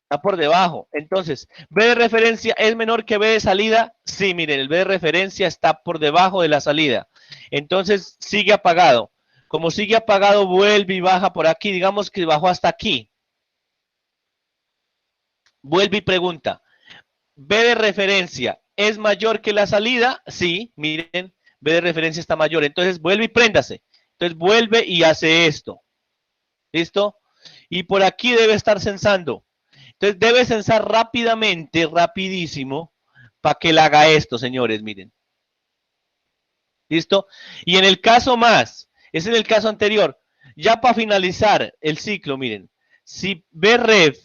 Está por debajo. Entonces, B de referencia es menor que B de salida. Sí, miren, el B de referencia está por debajo de la salida. Entonces, sigue apagado. Como sigue apagado, vuelve y baja por aquí. Digamos que bajó hasta aquí. Vuelve y pregunta, ¿B de referencia es mayor que la salida? Sí, miren, B de referencia está mayor. Entonces vuelve y préndase. Entonces vuelve y hace esto. ¿Listo? Y por aquí debe estar censando. Entonces debe censar rápidamente, rapidísimo, para que él haga esto, señores, miren. ¿Listo? Y en el caso más, es en el caso anterior, ya para finalizar el ciclo, miren, si BREF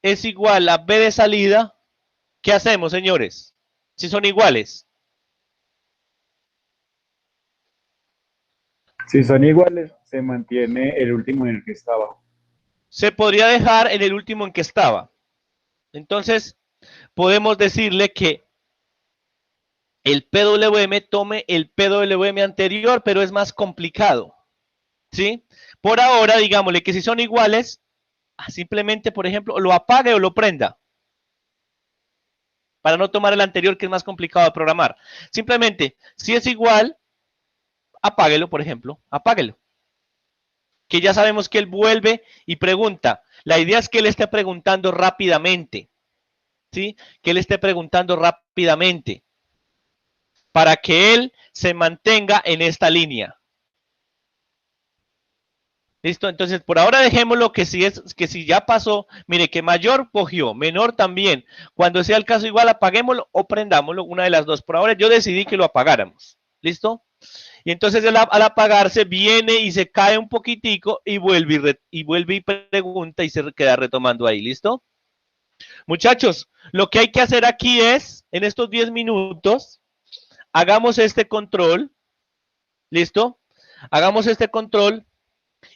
es igual a B de salida, ¿qué hacemos, señores? Si son iguales. Si son iguales, se mantiene el último en el que estaba. Se podría dejar en el último en que estaba. Entonces, podemos decirle que el PWM tome el PWM anterior, pero es más complicado. ¿Sí? Por ahora, digámosle que si son iguales, simplemente, por ejemplo, lo apague o lo prenda. Para no tomar el anterior, que es más complicado de programar. Simplemente, si es igual, apáguelo, por ejemplo, apáguelo. Que ya sabemos que él vuelve y pregunta. La idea es que él esté preguntando rápidamente. ¿Sí? Que él esté preguntando rápidamente. Para que él se mantenga en esta línea. ¿Listo? Entonces, por ahora dejémoslo que si ya pasó, mire que mayor cogió, menor también. Cuando sea el caso igual, apaguémoslo o prendámoslo, una de las dos. Por ahora yo decidí que lo apagáramos. ¿Listo? Y entonces él, al apagarse viene y se cae un poquitico y vuelve y pregunta y se queda retomando ahí. ¿Listo? Muchachos, lo que hay que hacer aquí es, en estos 10 minutos, hagamos este control. ¿Listo? Hagamos este control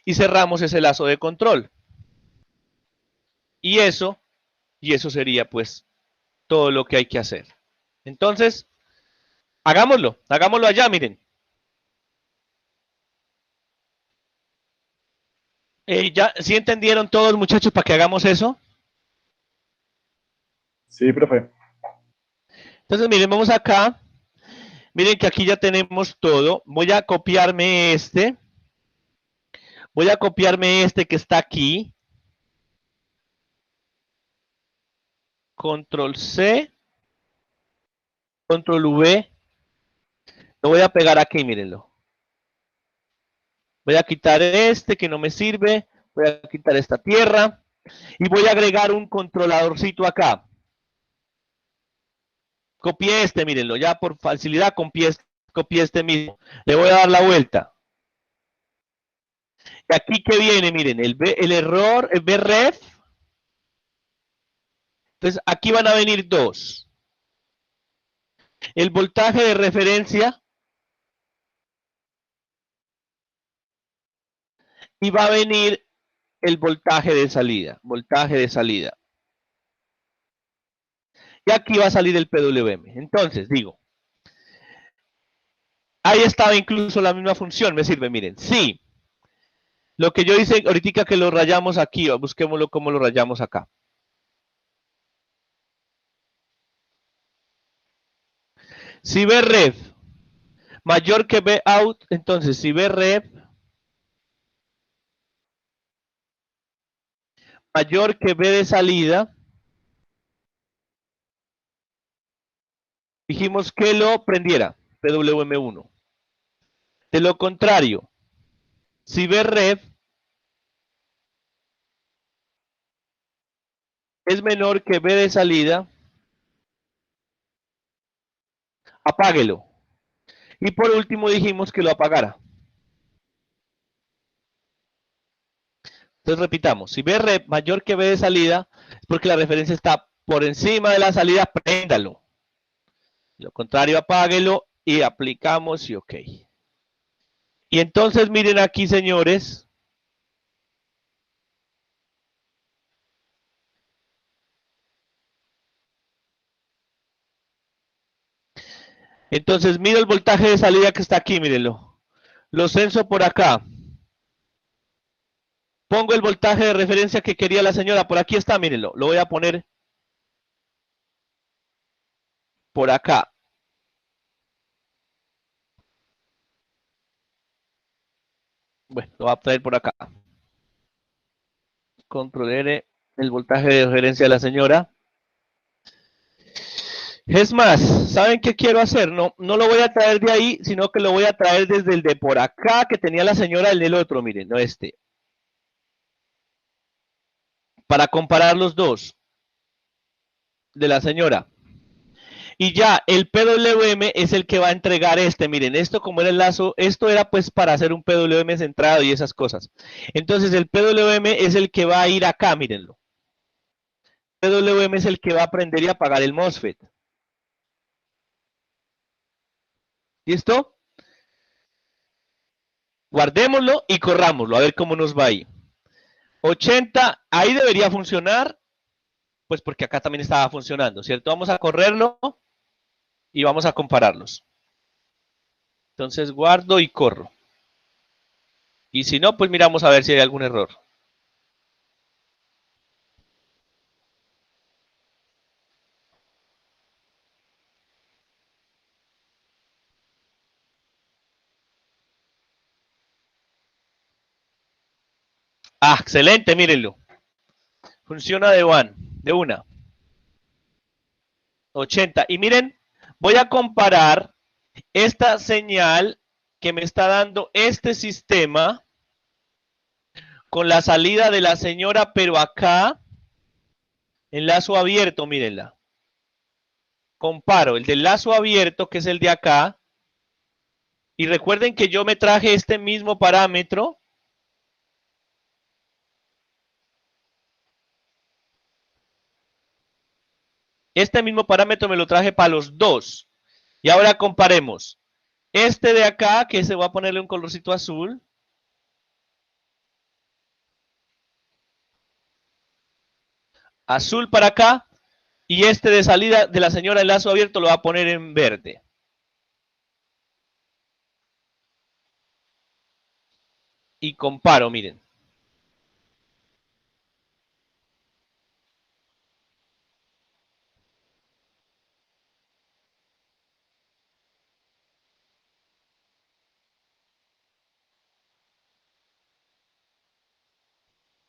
y cerramos ese lazo de control. Y eso sería pues todo lo que hay que hacer. Entonces, hagámoslo allá, miren. ¿Ya sí entendieron todos, muchachos, para que hagamos eso? Sí, profe. Entonces, miren, vamos acá. Miren que aquí ya tenemos todo. Voy a copiarme este. Voy a copiarme este que está aquí. Control C. Control V. Lo voy a pegar aquí, mírenlo. Voy a quitar este que no me sirve. Voy a quitar esta tierra. Y voy a agregar un controladorcito acá. Copié este, mírenlo. Ya por facilidad copié este mismo. Le voy a dar la vuelta. Y aquí que viene, miren, el error, el BREF. Entonces, aquí van a venir dos. El voltaje de referencia. Y va a venir el voltaje de salida. Voltaje de salida. Y aquí va a salir el PWM. Entonces, digo, Ahí estaba incluso la misma función, me sirve, miren. Sí. Lo que yo hice ahorita que lo rayamos aquí, busquémoslo como lo rayamos acá. Si bref mayor que bout, entonces si bref mayor que b de salida, dijimos que lo prendiera, PWM1. De lo contrario, si bref es menor que b de salida, apáguelo. Y por último dijimos que lo apagara. Entonces repitamos, si bref mayor que b de salida, es porque la referencia está por encima de la salida, préndalo. De lo contrario, apáguelo y aplicamos y ok. Y entonces miren aquí, señores. Entonces miro el voltaje de salida que está aquí, mírenlo. Lo censo por acá. Pongo el voltaje de referencia que quería la señora. Por aquí está, mírenlo. Lo voy a poner por acá. Bueno, lo voy a traer por acá. Control R, el voltaje de referencia de la señora. Es más, ¿saben qué quiero hacer? No, no lo voy a traer de ahí, sino que lo voy a traer desde el de por acá que tenía la señora, el del otro, miren, no este. Para comparar los dos de la señora. Y ya, el PWM es el que va a entregar este. Miren, esto como era el lazo, esto era pues para hacer un PWM centrado y esas cosas. Entonces el PWM es el que va a ir acá, mírenlo. PWM es el que va a prender y apagar el MOSFET. ¿Listo? Guardémoslo y corrámoslo, a ver cómo nos va ahí. 80, ahí debería funcionar, pues porque acá también estaba funcionando, ¿cierto? Vamos a correrlo y vamos a compararlos. Entonces guardo y corro. Y si no, pues miramos a ver si hay algún error. Ah, excelente, mírenlo. Funciona de una. 80. Y miren, voy a comparar esta señal que me está dando este sistema con la salida de la señora, pero acá, en lazo abierto, mírenla. Comparo el del lazo abierto, que es el de acá, y recuerden que yo me traje este mismo parámetro. Este mismo parámetro me lo traje para los dos. Y ahora comparemos. Este de acá, que se va a ponerle un colorcito azul. Azul para acá. Y este de salida de la señora en lazo abierto lo va a poner en verde. Y comparo, miren.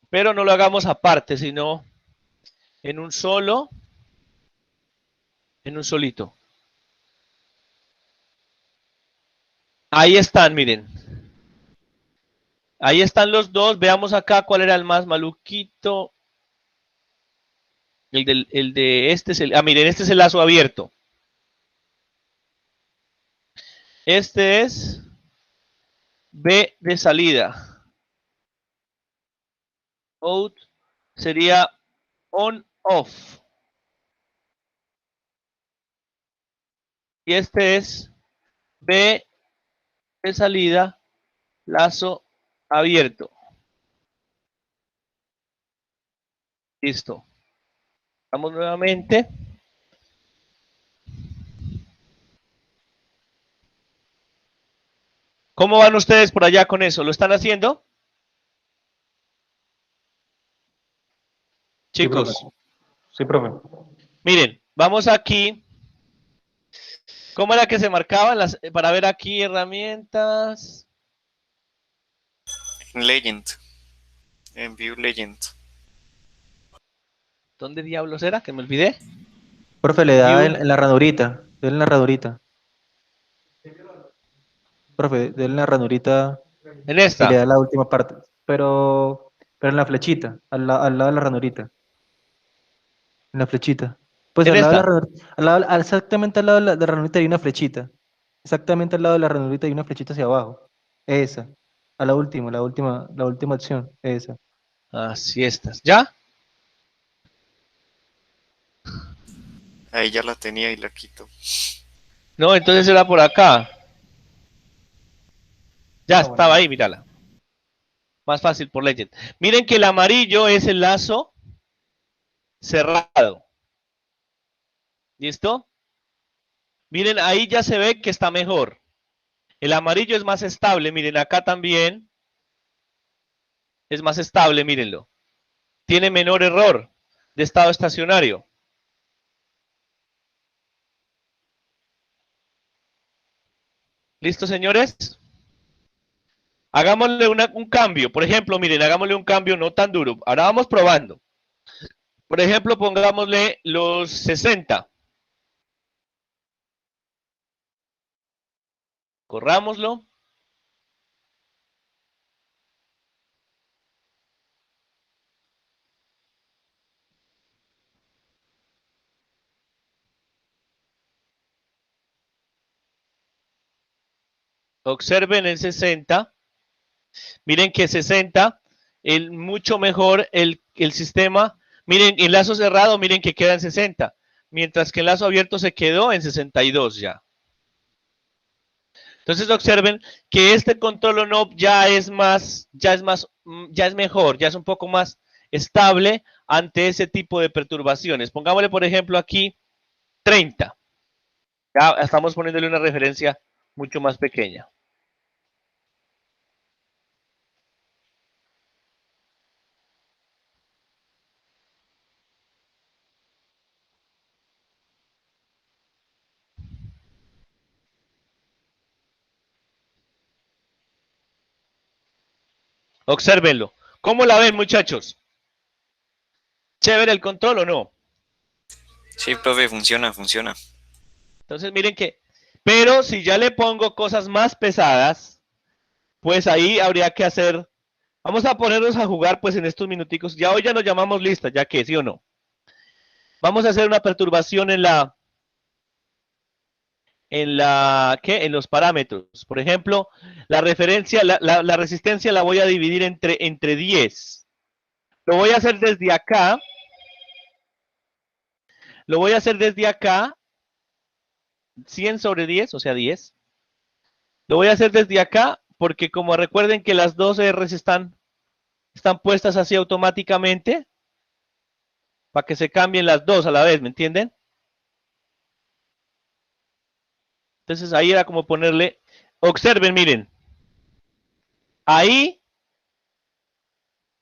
Pero no lo hagamos aparte, sino en un solo, en un solito. Ahí están, miren. Ahí están los dos. Veamos acá cuál era el más maluquito. El de este es el... Ah, miren, este es el lazo abierto. Este es B de salida. Out sería on-off. Y este es B de salida, lazo abierto. Listo. Vamos nuevamente. ¿Cómo van ustedes por allá con eso? ¿Lo están haciendo? Sí, profe. Chicos, Sí, profe. miren, vamos aquí. ¿Cómo era que se marcaban las para ver aquí herramientas? En Legend. En View Legend. ¿Dónde diablos era? Que me olvidé. Profe, le da View. en la ranurita. Dele en la ranurita. Profe, dele en la ranurita En y le esta. da la última parte. Pero en la flechita, al lado de la ranurita. En la flechita. Pues En al lado de la esta. ranurita, exactamente al lado de la ranurita hay una flechita. Exactamente al lado de la ranurita hay una flechita hacia abajo. Esa. A la última opción. Esa. Así estas. ¿Ya? Ahí ya la tenía y la quito. No, entonces era por acá. Ya Ah, bueno. estaba ahí, mírala. Más fácil por Legend. Miren que el amarillo es el lazo cerrado. ¿Listo? Miren, ahí ya se ve que está mejor. El amarillo es más estable. Miren, acá también es más estable, mírenlo. Tiene menor error de estado estacionario. ¿Listo, señores? Hagámosle un cambio. Por ejemplo, miren, hagámosle un cambio no tan duro. Ahora vamos probando. Por ejemplo, pongámosle los 60. Corrámoslo. Observen el 60. Miren que 60, mucho mejor el sistema. Miren, en lazo cerrado, miren que queda en 60. Mientras que en lazo abierto se quedó en 62 ya. Entonces observen que este control on off ya es mejor, ya es un poco más estable ante ese tipo de perturbaciones. Pongámosle, por ejemplo, aquí 30. Ya estamos poniéndole una referencia mucho más pequeña. Obsérvenlo. ¿Cómo la ven, muchachos? ¿Chévere el control o no? Sí, profe, funciona, funciona. Entonces miren que, pero si ya le pongo cosas más pesadas, pues ahí habría que hacer, vamos a ponernos a jugar pues en estos minuticos, ya hoy ya nos llamamos lista, ya que, ¿sí o no? Vamos a hacer una perturbación ¿qué? En los parámetros. Por ejemplo, la referencia, la resistencia la voy a dividir entre 10. Lo voy a hacer desde acá. Lo voy a hacer desde acá, 100 sobre 10, o sea 10. Lo voy a hacer desde acá porque como recuerden que las dos R's están puestas así automáticamente para que se cambien las dos a la vez, ¿me entienden? Entonces ahí era como ponerle, observen, miren, ahí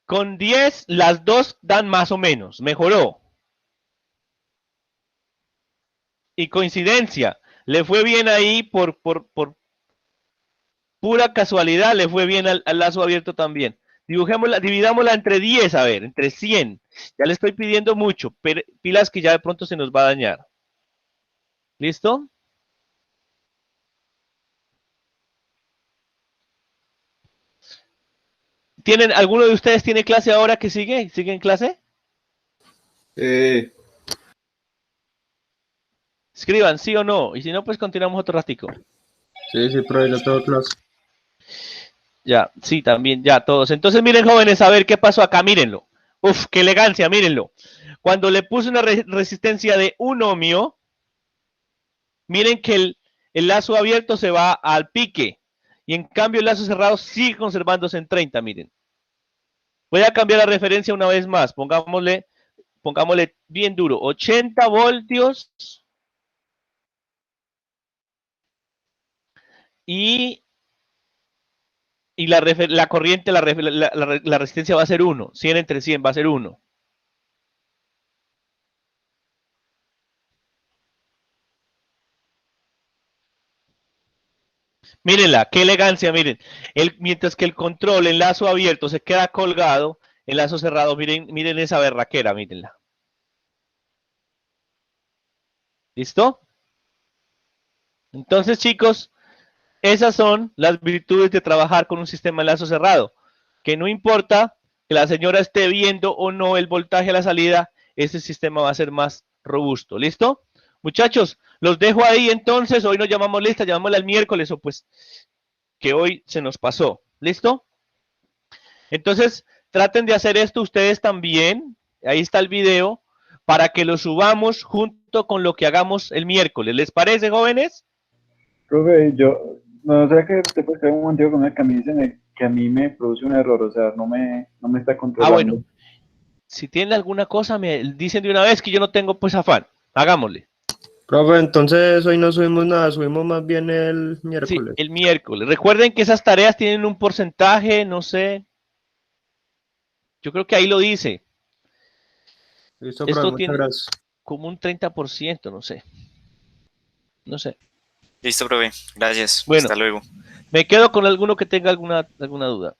con 10 las dos dan más o menos, mejoró. Y coincidencia, le fue bien ahí por pura casualidad, le fue bien al lazo abierto también. Dibujémosla, dividámosla entre 10, a ver, entre 100. Ya le estoy pidiendo mucho, pero pilas que ya de pronto se nos va a dañar. ¿Listo? ¿Alguno de ustedes tiene clase ahora que sigue? ¿Sigue en clase? Escriban sí o no, y si no, pues continuamos otro ratico. Sí, sí, profe, yo tengo clase. Ya, sí, también, ya, todos. Entonces, miren, jóvenes, a ver qué pasó acá, mírenlo. Uf, qué elegancia, mírenlo. Cuando le puse una resistencia de 1 ohmio, miren que el lazo abierto se va al pique, y en cambio el lazo cerrado sigue conservándose en 30, miren. Voy a cambiar la referencia una vez más, pongámosle bien duro, 80 voltios, y Y la corriente, la resistencia va a ser 1. 100 entre 100 va a ser 1. Mírenla, qué elegancia, miren. Mientras que el control en lazo abierto se queda colgado, en lazo cerrado, miren esa berraquera, mírenla. ¿Listo? Entonces, chicos, esas son las virtudes de trabajar con un sistema de lazo cerrado. Que no importa que la señora esté viendo o no el voltaje a la salida, ese sistema va a ser más robusto. ¿Listo? Muchachos, los dejo ahí entonces. Hoy nos llamamos lista, llamámosla el miércoles o pues que hoy se nos pasó. ¿Listo? Entonces, traten de hacer esto ustedes también. Ahí está el video para que lo subamos junto con lo que hagamos el miércoles. ¿Les parece, jóvenes? Profe, yo, no sé que usted puede estar un momento con que a mí, que a mí me produce un error, o sea, no me está controlando. Ah, bueno. Si tienen alguna cosa, me dicen de una vez que yo no tengo pues afán. Hagámosle. Profe, entonces hoy no subimos nada, subimos más bien el Sí, miércoles. el miércoles. Recuerden que esas tareas tienen un porcentaje, no sé. Yo creo que ahí lo dice. Listo, profe, Esto muchas tiene gracias. como un 30%, no sé. No sé. Listo, profe. Gracias. Bueno. Hasta luego. Me quedo con alguno que tenga alguna duda.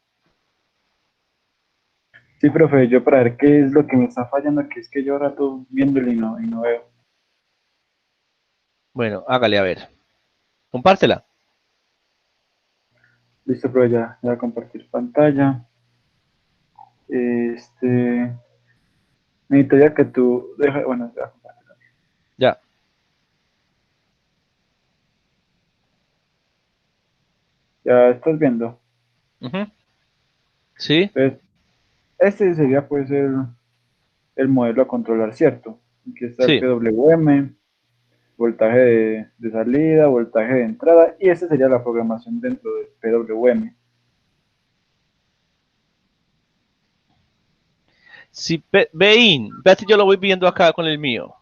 Sí, profe, yo para ver qué es lo que me está fallando, que es que yo rato viéndolo y no veo. Bueno, hágale a ver. Compártela. Listo, profe, ya voy a compartir pantalla. Necesitaría que tú deja, bueno, ya compartir. Ya. Ya estás viendo. Ujú. Sí. Entonces, este sería pues el modelo a controlar, ¿cierto? Aquí está el Sí. PWM, voltaje de salida, voltaje de entrada, y esta sería la programación dentro del PWM. Si Vein, vete, yo lo voy viendo acá con el mío.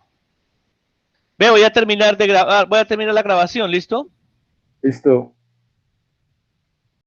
Ve, voy a terminar de grabar, voy a terminar la grabación, ¿listo? Listo.